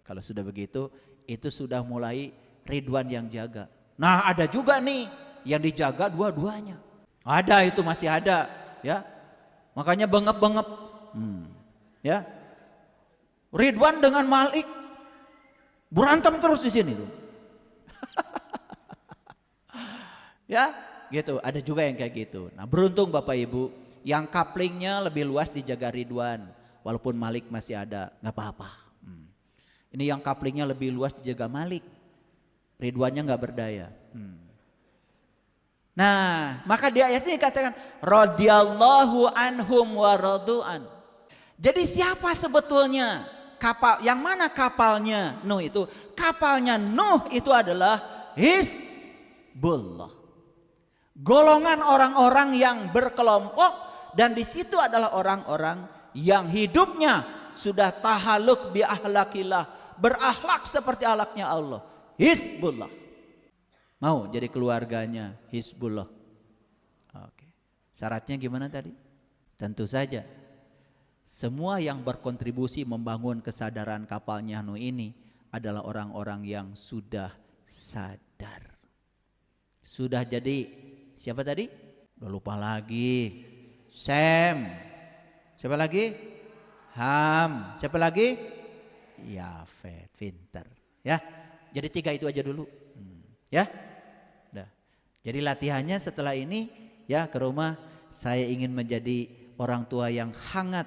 Kalau sudah begitu, itu sudah mulai Ridwan yang jaga. Nah ada juga nih yang dijaga dua-duanya. Ada, itu masih ada, ya. Makanya bengep-bengep, ya. Ridwan dengan Malik berantem terus di sini tuh. Ya, gitu. Ada juga yang kayak gitu. Nah, beruntung Bapak Ibu yang couplingnya lebih luas dijaga Ridwan, walaupun Malik masih ada, nggak apa-apa. Ini yang couplingnya lebih luas dijaga Malik, Ridwannya nggak berdaya. Nah, maka di ayat ini dikatakan radhiyallahu anhum wa radu'an. Jadi siapa sebetulnya kapal? Yang mana kapalnya Nuh itu? Kapalnya Nuh itu adalah Hizbullah. Golongan orang-orang yang berkelompok, dan di situ adalah orang-orang yang hidupnya sudah tahaluk bi ahlakillah, berakhlak seperti akhlaknya Allah. Hizbullah. Mau jadi keluarganya Hizbullah. Oke. Syaratnya gimana tadi? Tentu saja semua yang berkontribusi membangun kesadaran kapalnya Nuh ini adalah orang-orang yang sudah sadar. Sudah jadi siapa tadi? Udah lupa lagi. Sem. Siapa lagi? Ham. Siapa lagi? Yafet. Pinter. Ya. Jadi 3 itu aja dulu. Ya. Udah. Jadi latihannya setelah ini ya ke rumah, saya ingin menjadi orang tua yang hangat,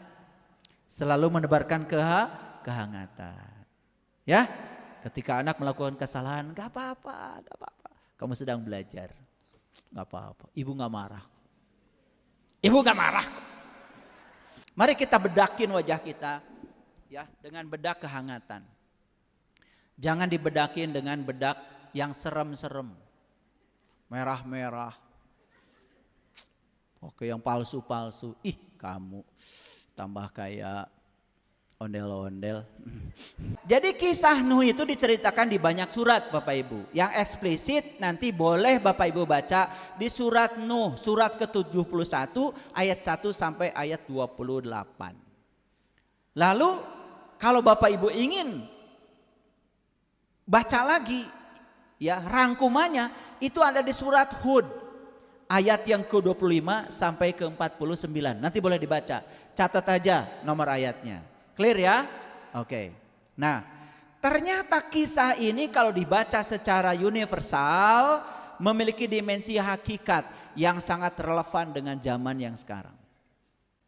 selalu menebarkan kehangatan. Ya. Ketika anak melakukan kesalahan, gak apa-apa, gak apa-apa. Kamu sedang belajar. Gak apa-apa, ibu gak marah. Ibu gak marah. Mari kita bedakin wajah kita ya dengan bedak kehangatan. Jangan dibedakin dengan bedak yang serem-serem, merah-merah. Oke, yang palsu-palsu. Ih, kamu tambah kayak ondel-ondel. Jadi kisah Nuh itu diceritakan di banyak surat Bapak Ibu. Yang eksplisit nanti boleh Bapak Ibu baca di surat Nuh, surat ke-71 ayat 1 sampai ayat 28. Lalu kalau Bapak Ibu ingin baca lagi ya rangkumannya, itu ada di surat Hud ayat yang ke-25 sampai ke-49. Nanti boleh dibaca. Catat aja nomor ayatnya. Clear ya? Oke. Nah, ternyata kisah ini kalau dibaca secara universal memiliki dimensi hakikat yang sangat relevan dengan zaman yang sekarang.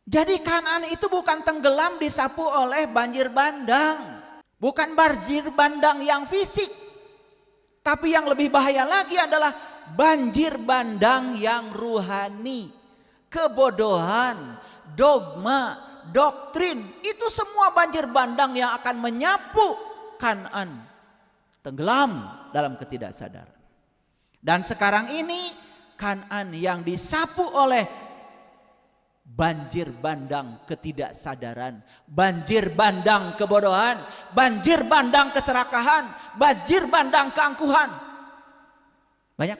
Jadi Kanaan itu bukan tenggelam disapu oleh banjir bandang. Bukan banjir bandang yang fisik. Tapi yang lebih bahaya lagi adalah banjir bandang yang ruhani. Kebodohan, dogma, doktrin, itu semua banjir bandang yang akan menyapu Kanaan, tenggelam dalam ketidaksadaran. Dan sekarang ini Kanaan yang disapu oleh banjir bandang ketidaksadaran, banjir bandang kebodohan, banjir bandang keserakahan, banjir bandang keangkuhan. Banyak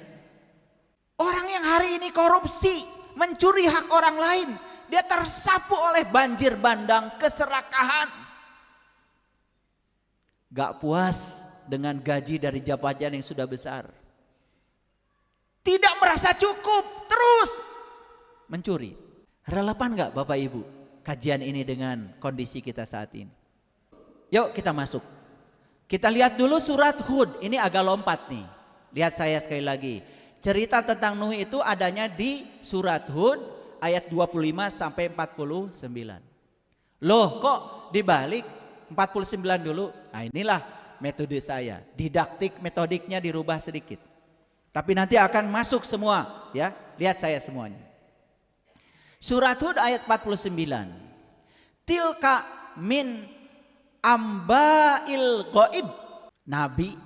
orang yang hari ini korupsi, mencuri hak orang lain, dia tersapu oleh banjir bandang keserakahan. Gak puas dengan gaji dari jabatan yang sudah besar, tidak merasa cukup, terus mencuri. Relevan gak Bapak Ibu kajian ini dengan kondisi kita saat ini? Yuk kita masuk. Kita lihat dulu surat Hud. Ini agak lompat nih. Lihat saya sekali lagi. Cerita tentang Nuh itu adanya di surat Hud ayat 25 sampai 49. Loh kok dibalik 49 dulu? Nah inilah metode saya. Didaktik metodiknya dirubah sedikit. Tapi nanti akan masuk semua, ya. Lihat saya semuanya. Surat Hud ayat 49. Tilka min ambail ghaib. Nabi,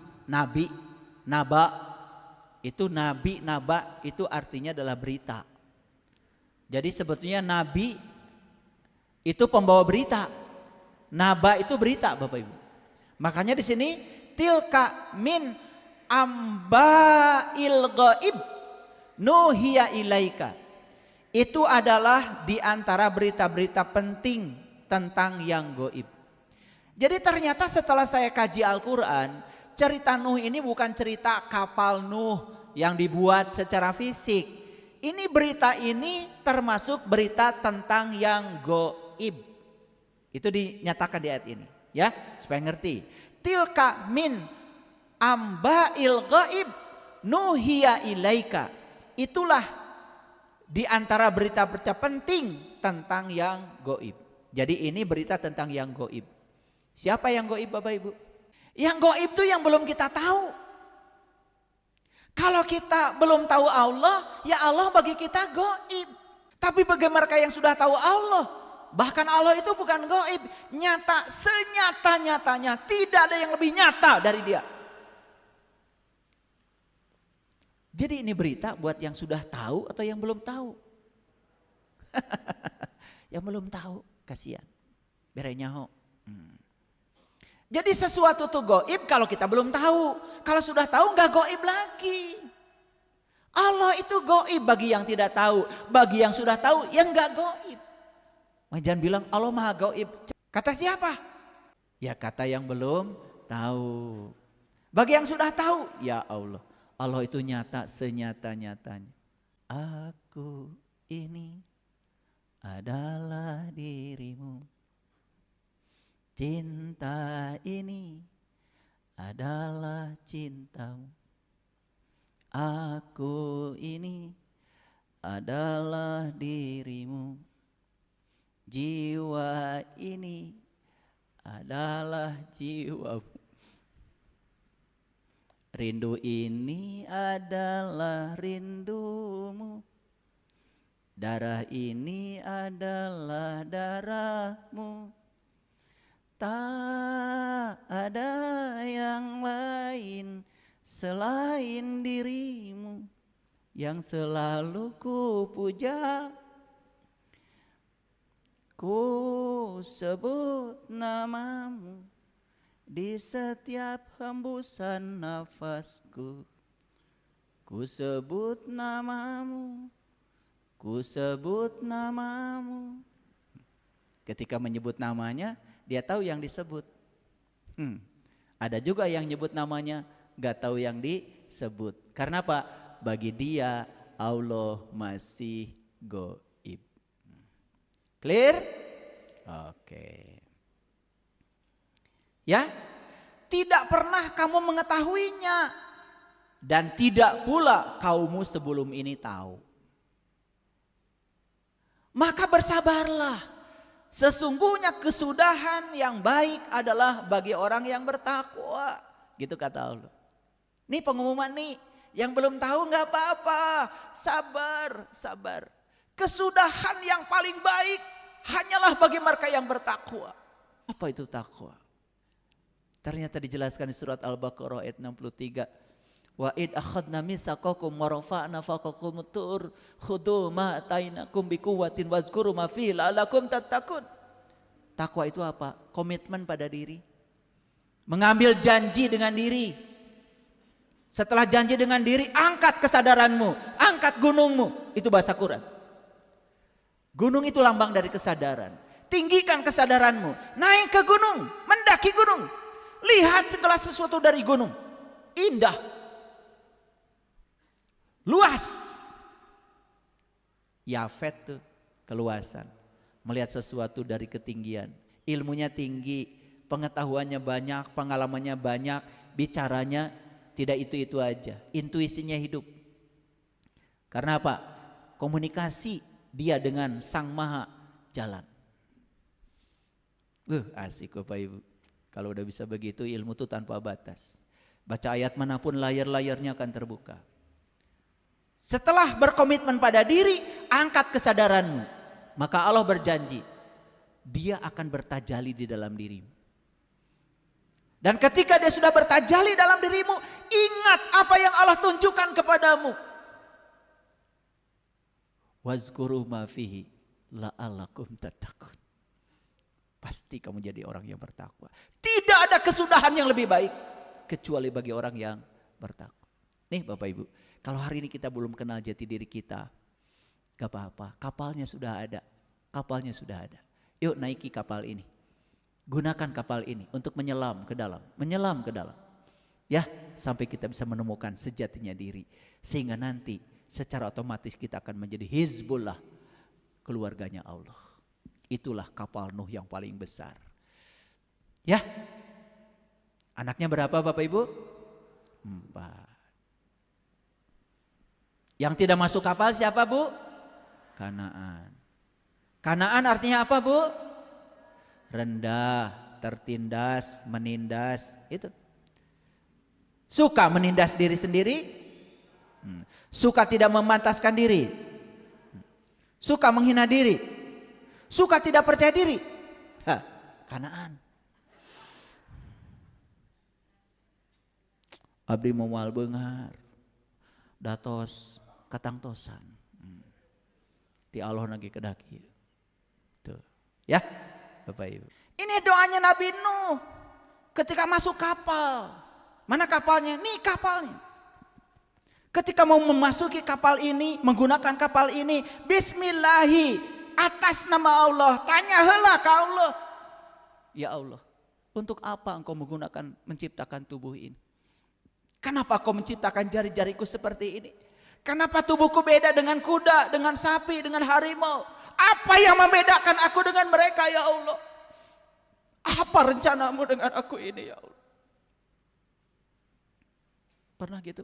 naba itu nabi, naba itu artinya adalah berita. Jadi sebetulnya nabi itu pembawa berita. Naba itu berita, Bapak Ibu. Makanya di sini tilka min ambail ghaib nuhiya ilaika. Itu adalah di antara berita-berita penting tentang yang gaib. Jadi ternyata setelah saya kaji Al-Quran, cerita Nuh ini bukan cerita kapal Nuh yang dibuat secara fisik. Ini berita ini termasuk berita tentang yang gaib. Itu dinyatakan di ayat ini, ya, supaya ngerti. Tilka min ambail ghaib nuhiya ilaika. Itulah di antara berita-berita penting tentang yang gaib. Jadi ini berita tentang yang gaib. Siapa yang gaib, Bapak Ibu? Yang gaib itu yang belum kita tahu. Kalau kita belum tahu Allah, ya Allah bagi kita gaib. Tapi bagi mereka yang sudah tahu Allah, bahkan Allah itu bukan gaib, nyata, senyata-nyatanya, tidak ada yang lebih nyata dari Dia. Jadi ini berita buat yang sudah tahu atau yang belum tahu? Yang belum tahu, kasihan. Berenyaho. Jadi sesuatu itu gaib kalau kita belum tahu. Kalau sudah tahu nggak gaib lagi. Allah itu gaib bagi yang tidak tahu. Bagi yang sudah tahu yang nggak gaib. Jangan bilang Allah maha gaib. Kata siapa? Ya kata yang belum tahu. Bagi yang sudah tahu, ya Allah. Allah itu nyata senyata-nyatanya. Aku ini adalah dirimu. Cinta ini adalah cintamu. Aku ini adalah dirimu. Jiwa ini adalah jiwamu. Rindu ini adalah rindumu. Darah ini adalah darahmu. Tak ada yang lain selain dirimu yang selalu ku puja. Ku sebut namamu di setiap hembusan nafasku. Ku sebut namamu, ku sebut namamu. Ketika menyebut namanya, dia tahu yang disebut. Ada juga yang nyebut namanya gak tahu yang disebut. Karena apa? Bagi dia Allah masih gaib. Clear? Oke. Ya, tidak pernah kamu mengetahuinya dan tidak pula kaummu sebelum ini tahu. Maka bersabarlah. Sesungguhnya kesudahan yang baik adalah bagi orang yang bertakwa. Gitu kata Allah. Ini pengumuman nih. Yang belum tahu gak apa-apa. Sabar, sabar. Kesudahan yang paling baik hanyalah bagi mereka yang bertakwa. Apa itu takwa? Ternyata dijelaskan di surat Al-Baqarah ayat 63. Wa id akhadna mitsaqakum wa rafa'na fawqakum tur khudhu ma atainakum biquwwatin wazkuru ma fihi la'allakum tattaqun. Takwa itu apa? Komitmen pada diri. Mengambil janji dengan diri. Setelah janji dengan diri, angkat kesadaranmu, angkat gunungmu. Itu bahasa Quran. Gunung itu lambang dari kesadaran. Tinggikan kesadaranmu, naik ke gunung, mendaki gunung. Lihat segala sesuatu dari gunung. Indah. Luas. Yafet tuh keluasan. Melihat sesuatu dari ketinggian. Ilmunya tinggi, pengetahuannya banyak, pengalamannya banyak, bicaranya tidak itu-itu aja. Intuisinya hidup. Karena apa? Komunikasi dia dengan Sang Maha jalan. Asik Bapak Ibu. Kalau udah bisa begitu ilmu tuh tanpa batas. Baca ayat manapun layar-layarnya akan terbuka. Setelah berkomitmen pada diri, angkat kesadaranmu. Maka Allah berjanji, Dia akan bertajalli di dalam dirimu. Dan ketika Dia sudah bertajalli dalam dirimu, ingat apa yang Allah tunjukkan kepadamu. Wazkuru ma fihi la'allakum tattaqun. Pasti kamu jadi orang yang bertakwa. Tidak ada kesudahan yang lebih baik kecuali bagi orang yang bertakwa. Nih Bapak Ibu, kalau hari ini kita belum kenal jati diri kita, gak apa-apa, kapalnya sudah ada. Kapalnya sudah ada. Yuk naiki kapal ini. Gunakan kapal ini untuk menyelam ke dalam. Menyelam ke dalam. Ya, sampai kita bisa menemukan sejatinya diri. Sehingga nanti secara otomatis kita akan menjadi Hizbullah, keluarganya Allah. Itulah kapal Nuh yang paling besar. Ya. Anaknya berapa Bapak Ibu? 4. Yang tidak masuk kapal siapa Bu? Kanaan. Kanaan artinya apa Bu? Rendah, tertindas, menindas. Itu. Suka menindas diri sendiri. Suka tidak memantaskan diri. Suka menghina diri. Suka tidak percaya diri. Kanaan. Abdi moal beungar. Datos katangtosan. Ti Allah lagi kedaki. Tuh. Ya, Bapak Ibu. Ini doanya Nabi Nuh ketika masuk kapal. Mana kapalnya? Nih kapalnya. Ketika mau memasuki kapal ini, menggunakan kapal ini, bismillahi, atas nama Allah, tanya heula ka Allah. Ya Allah, untuk apa engkau menciptakan tubuh ini? Kenapa kau menciptakan jari-jariku seperti ini? Kenapa tubuhku beda dengan kuda, dengan sapi, dengan harimau? Apa yang membedakan aku dengan mereka ya Allah? Apa rencanamu dengan aku ini ya Allah? Pernah gitu?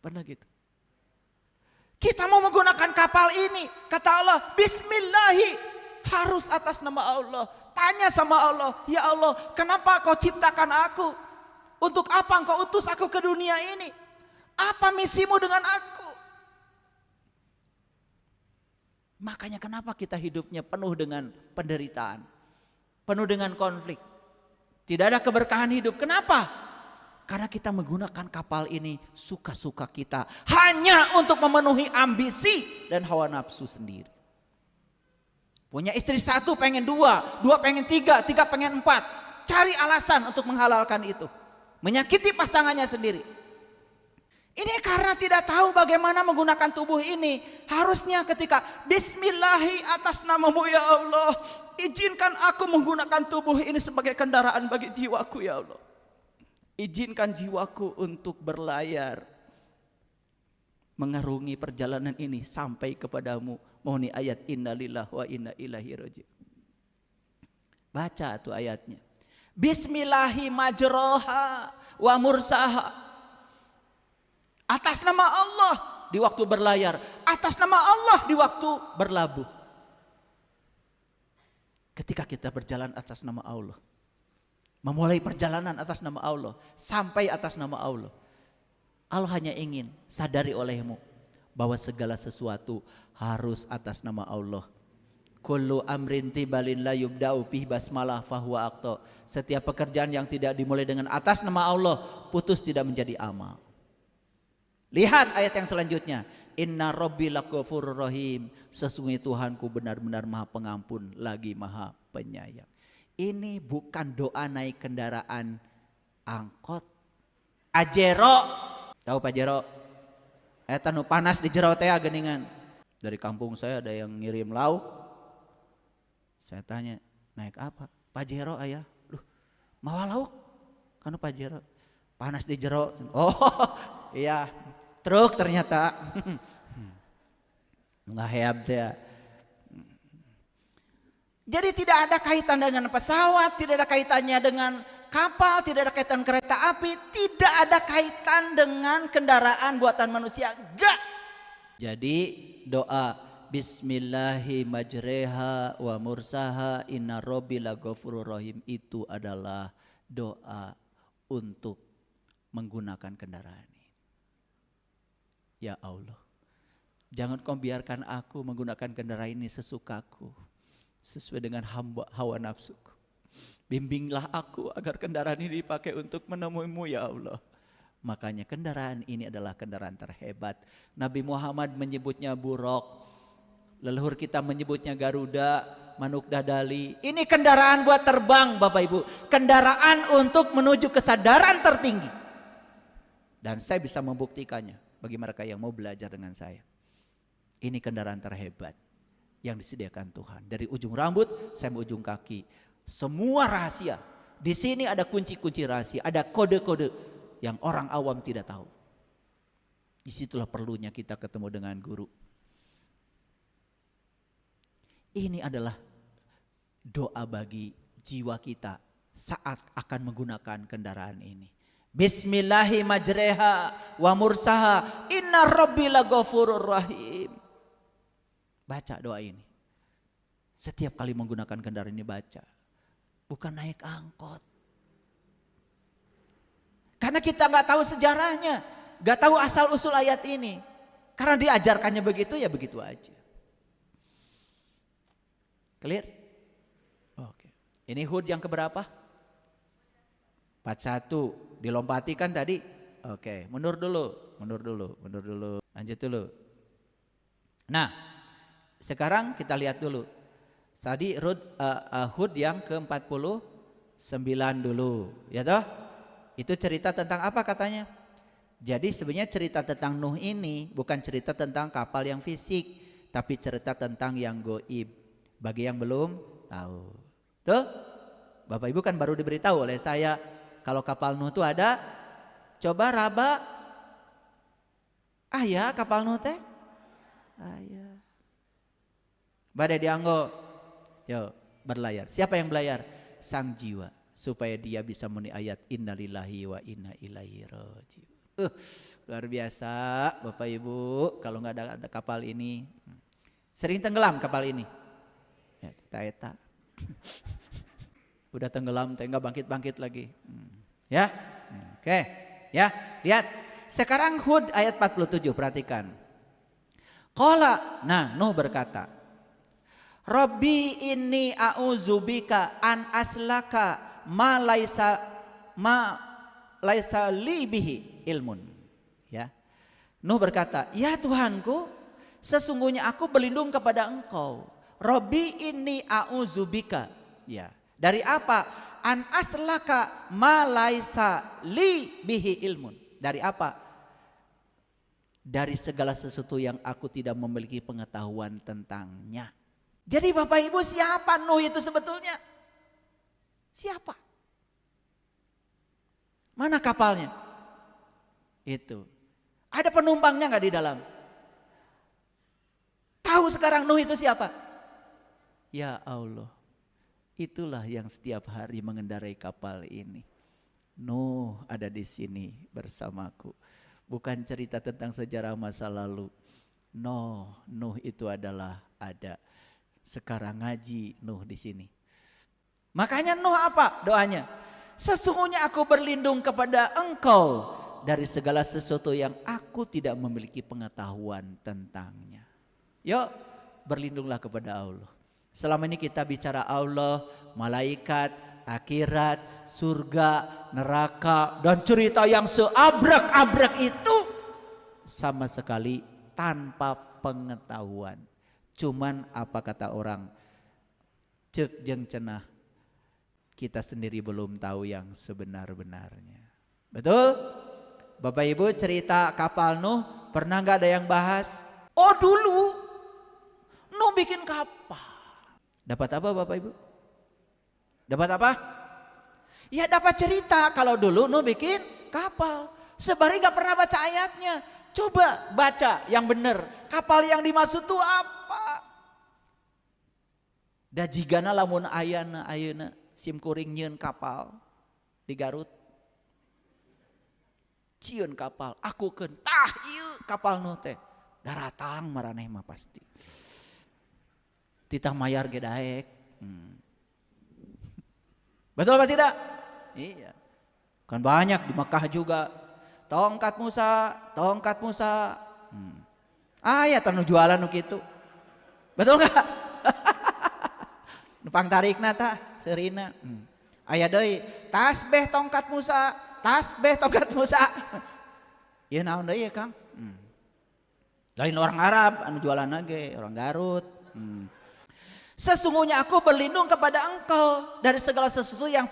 Pernah gitu? Kita mau menggunakan kapal ini, kata Allah, bismillahi, harus atas nama Allah. Tanya sama Allah, ya Allah, kenapa kau ciptakan aku? Untuk apa engkau utus aku ke dunia ini? Apa misimu dengan aku? Makanya kenapa kita hidupnya penuh dengan penderitaan, penuh dengan konflik. Tidak ada keberkahan hidup. Kenapa? Karena kita menggunakan kapal ini suka-suka kita, hanya untuk memenuhi ambisi dan hawa nafsu sendiri. Punya istri satu pengen dua, dua pengen tiga, tiga pengen empat. Cari alasan untuk menghalalkan itu. Menyakiti pasangannya sendiri. Ini karena tidak tahu bagaimana menggunakan tubuh ini. Harusnya ketika bismillahi atas namamu ya Allah, izinkan aku menggunakan tubuh ini sebagai kendaraan bagi jiwaku ya Allah. Izinkan jiwaku untuk berlayar, mengarungi perjalanan ini sampai kepadamu. Mohon ayat innalillah wa inna ilaihi raji'un. Baca tuh ayatnya. Bismillahi majroha wa mursaha. Atas nama Allah di waktu berlayar, atas nama Allah di waktu berlabuh. Ketika kita berjalan atas nama Allah, memulai perjalanan atas nama Allah, sampai atas nama Allah, Allah hanya ingin sadari olehmu bahwa segala sesuatu harus atas nama Allah. Kullu amrin tibalin la yubda'u bih basmalah fahuwa aqta. Setiap pekerjaan yang tidak dimulai dengan atas nama Allah, putus tidak menjadi amal. Lihat ayat yang selanjutnya. Inna rabbi laghafurur rahim. Sesungguhnya Tuhanku benar-benar Maha Pengampun lagi Maha Penyayang. Ini bukan doa naik kendaraan angkot. Ajero. Tahu Pajero? Eta nu panas di jero teh geningan. Dari kampung saya ada yang ngirim lauk. Saya tanya, naik apa? Pajero ayah. Duh, mawa lauk? Kan Pajero. Panas di jero. Oh, iya. Truk ternyata. Nggak heab teh. Jadi tidak ada kaitan dengan pesawat, tidak ada kaitannya dengan kapal, tidak ada kaitan kereta api, tidak ada kaitan dengan kendaraan buatan manusia. Enggak. Jadi doa Bismillahi majreha wa mursaha inna rabbi laghafurur rahim itu adalah doa untuk menggunakan kendaraan ini. Ya Allah, jangan kau biarkan aku menggunakan kendaraan ini sesukaku, sesuai dengan hawa nafsuku. Bimbinglah aku agar kendaraan ini dipakai untuk menemuimu ya Allah. Makanya kendaraan ini adalah kendaraan terhebat. Nabi Muhammad menyebutnya buraq, leluhur kita menyebutnya Garuda, Manuk Dadali. Ini kendaraan buat terbang Bapak Ibu, kendaraan untuk menuju kesadaran tertinggi. Dan saya bisa membuktikannya bagi mereka yang mau belajar dengan saya. Ini kendaraan terhebat yang disediakan Tuhan. Dari ujung rambut sampai ujung kaki. Semua rahasia. Di sini ada kunci-kunci rahasia, ada kode-kode yang orang awam tidak tahu. Disitulah perlunya kita ketemu dengan guru. Ini adalah doa bagi jiwa kita saat akan menggunakan kendaraan ini. Bismillahi majreha wa mursaha inna rabbi laghafurur rahim. Baca doa ini. Setiap kali menggunakan kendaraan ini baca. Bukan naik angkot. Karena kita nggak tahu sejarahnya, nggak tahu asal usul ayat ini. Karena diajarkannya begitu ya begitu aja. Clear? Oke. Ini Hud yang keberapa? 41. Dilompati kan tadi? Oke, mundur dulu. Lanjut dulu. Nah, sekarang kita lihat dulu. Tadi Hud yang ke-49 dulu, ya toh? Itu cerita tentang apa katanya? Jadi sebenarnya cerita tentang Nuh ini bukan cerita tentang kapal yang fisik, tapi cerita tentang yang goib. Bagi yang belum tahu. Tuh? Bapak Ibu kan baru diberitahu oleh saya kalau kapal Nuh itu ada. Coba raba. Ah ya kapal Nuh teh? Ah ya. Badai dianggo. Yo, berlayar. Siapa yang berlayar? Sang jiwa, supaya dia bisa memenuhi ayat innalillahi wa inna ilaihi raji'un. Luar biasa Bapak Ibu. Kalau nggak ada kapal ini, sering tenggelam kapal ini. Ya, eta. Udah tenggelam, nggak bangkit lagi. Ya, oke. Ya, lihat. Sekarang Hud ayat 47, perhatikan. Qala, nah Nuh berkata, Rabbi inni a'udzubika an aslaka ma laisa li bihi ilmun. Ya. Nuh berkata, "Ya Tuhanku, sesungguhnya aku berlindung kepada Engkau. Rabbi inni a'udzubika." Ya. Dari apa? An aslaka ma laisa li bihi ilmun. Dari apa? Dari segala sesuatu yang aku tidak memiliki pengetahuan tentangnya. Jadi Bapak Ibu, siapa Nuh itu sebetulnya? Siapa? Mana kapalnya? Itu. Ada penumpangnya nggak di dalam? Tahu sekarang Nuh itu siapa? Ya Allah. Itulah yang setiap hari mengendarai kapal ini. Nuh ada di sini bersamaku. Bukan cerita tentang sejarah masa lalu. Nuh itu adalah ada. Sekarang ngaji Nuh di sini. Makanya Nuh apa doanya? Sesungguhnya aku berlindung kepada Engkau dari segala sesuatu yang aku tidak memiliki pengetahuan tentangnya. Yuk, berlindunglah kepada Allah. Selama ini kita bicara Allah, malaikat, akhirat, surga, neraka, dan cerita yang seabrek-abrek itu sama sekali tanpa pengetahuan. Cuman apa kata orang, cek jeung cenah, kita sendiri belum tahu yang sebenar-benarnya. Betul? Bapak Ibu, cerita kapal Nuh pernah gak ada yang bahas? Oh dulu Nuh bikin kapal. Dapat apa Bapak Ibu? Dapat apa? Ya dapat cerita kalau dulu Nuh bikin kapal. Sebari gak pernah baca ayatnya. Coba baca yang benar. Kapal yang dimaksud itu apa? Da jigana lamun ayeuna simkuring nyieun kapal di Garut. Cieun kapal, akukeun tah ieu kapal Nuh teh. Daratang maraneh mah pasti. Titah mayar ge daek. Betul apa tidak? Iya. Kan banyak di Mekah juga. Tongkat Musa, Aya tanu jualan nu kitu. Betul enggak? Numpang tarikna tah seurina. Aya deui tasbih tongkat Musa, tasbih tongkat Musa. Ieu naon deui ya, Kang? Lain orang Arab anu jualan ge, orang Garut. Sesungguhnya aku berlindung kepada engkau dari segala sesuatu yang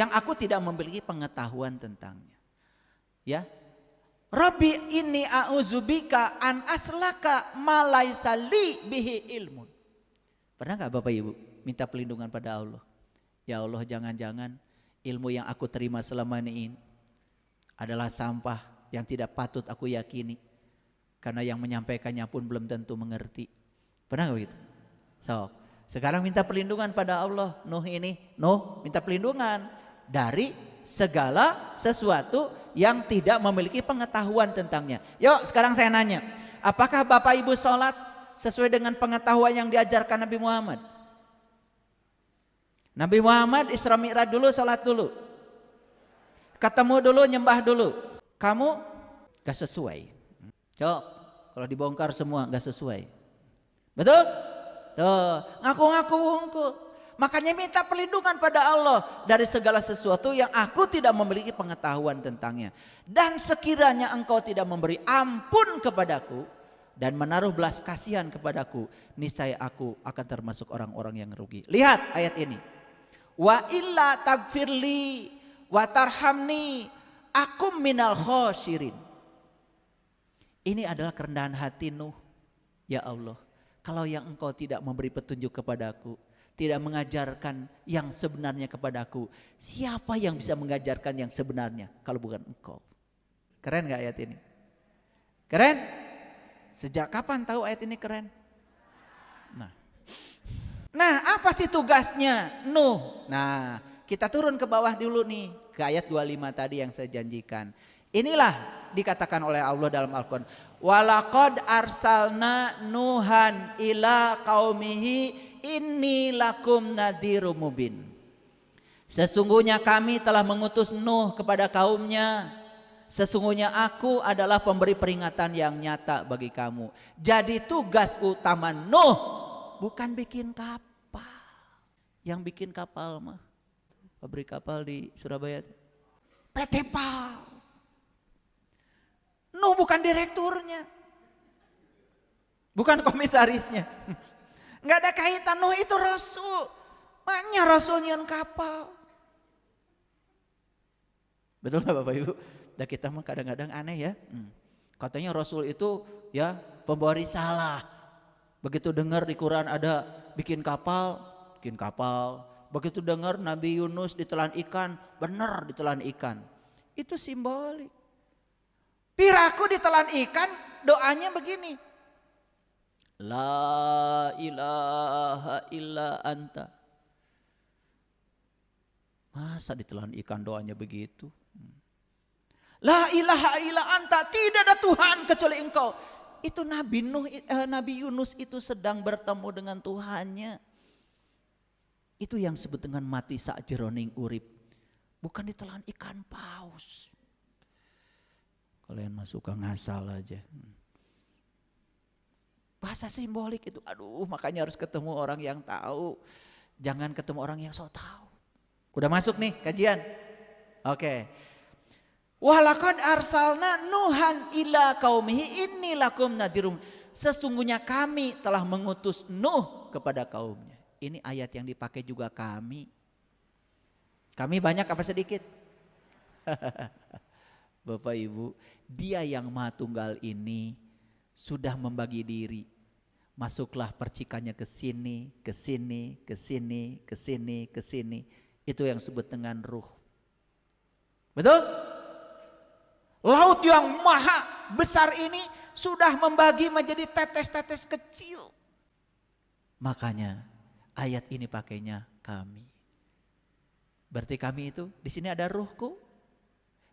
aku tidak memiliki pengetahuan tentangnya. Ya. Rabbi inni a'udzubika an aslaka ma laisa li bihi ilmun. Pernah enggak Bapak Ibu minta perlindungan pada Allah? Ya Allah, jangan-jangan ilmu yang aku terima selama ini adalah sampah yang tidak patut aku yakini. Karena yang menyampaikannya pun belum tentu mengerti. Pernah enggak begitu? Sekarang minta perlindungan pada Allah. Nuh minta perlindungan dari segala sesuatu yang tidak memiliki pengetahuan tentangnya. Yuk sekarang saya nanya, apakah Bapak Ibu sholat sesuai dengan pengetahuan yang diajarkan Nabi Muhammad? Nabi Muhammad Isra Mi'raj dulu, sholat dulu, ketemu dulu, nyembah dulu. Kamu gak sesuai. Yuk kalau dibongkar semua gak sesuai. Betul? Tuh, ngaku-ngaku unggul. Makanya minta perlindungan pada Allah dari segala sesuatu yang aku tidak memiliki pengetahuan tentangnya. Dan sekiranya engkau tidak memberi ampun kepadaku dan menaruh belas kasihan kepadaku, niscaya aku akan termasuk orang-orang yang rugi. Lihat ayat ini. Wa illa tagfirli wa tarhamni akum minal khosirin. Ini adalah kerendahan hati Nuh. Ya Allah, kalau yang engkau tidak memberi petunjuk kepadaku, tidak mengajarkan yang sebenarnya kepadaku, siapa yang bisa mengajarkan yang sebenarnya kalau bukan engkau? Keren gak ayat ini? Keren? Sejak kapan tahu ayat ini keren? Nah apa sih tugasnya Nuh? Nah kita turun ke bawah dulu nih, ke ayat 25 tadi yang saya janjikan. Inilah dikatakan oleh Allah dalam Al-Quran. Walaqad arsalna Nuhan ila qaumihi inni lakum nadhirum mubin. Sesungguhnya kami telah mengutus Nuh kepada kaumnya. Sesungguhnya aku adalah pemberi peringatan yang nyata bagi kamu. Jadi tugas utama Nuh bukan bikin kapal. Yang bikin kapal mah pabrik kapal di Surabaya, PT PAL. Nuh bukan direkturnya, bukan komisarisnya. Nggak ada kaitan. Nuh itu rasul, banyak rasul nyian kapal. Betul nggak Bapak Ibu? Dan kita mah kadang-kadang aneh ya. Katanya rasul itu ya pembawa risalah. Begitu dengar di Quran ada bikin kapal. Begitu dengar Nabi Yunus ditelan ikan, benar ditelan ikan. Itu simbolik. Piraku ditelan ikan, doanya begini. La ilaha illa anta. Masa ditelan ikan doanya begitu? La ilaha illa anta, tidak ada Tuhan kecuali engkau. Itu Nabi Yunus itu sedang bertemu dengan Tuhannya. Itu yang disebut dengan mati sak jeroning urip. Bukan ditelan ikan paus. Kalian mah suka ngasal aja. Bahasa simbolik itu, aduh makanya harus ketemu orang yang tahu. Jangan ketemu orang yang so tahu. Udah masuk nih kajian? Oke. Walaqad arsalna Nuhan ila qaumihi inni lakum nadhirum. Sesungguhnya kami telah mengutus Nuh kepada kaumnya. Ini ayat yang dipakai juga kami. Kami banyak apa sedikit? Bapak Ibu, Dia yang Maha Tunggal ini sudah membagi diri. Masuklah percikannya ke sini, ke sini, ke sini, ke sini, ke sini. Itu yang disebut dengan ruh. Betul? Laut yang maha besar ini sudah membagi menjadi tetes-tetes kecil. Makanya ayat ini pakainya kami. Berarti kami itu di sini ada ruhku.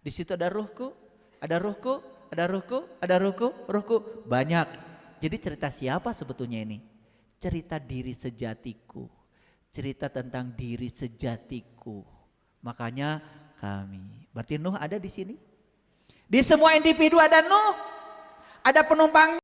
Di situ ada ruhku, ada ruhku, ada ruhku, ada ruhku, ruhku. Banyak. Jadi cerita siapa sebetulnya ini? Cerita diri sejatiku. Cerita tentang diri sejatiku. Makanya kami. Berarti Nuh ada di sini. Di semua individu ada Nuh, ada penumpang.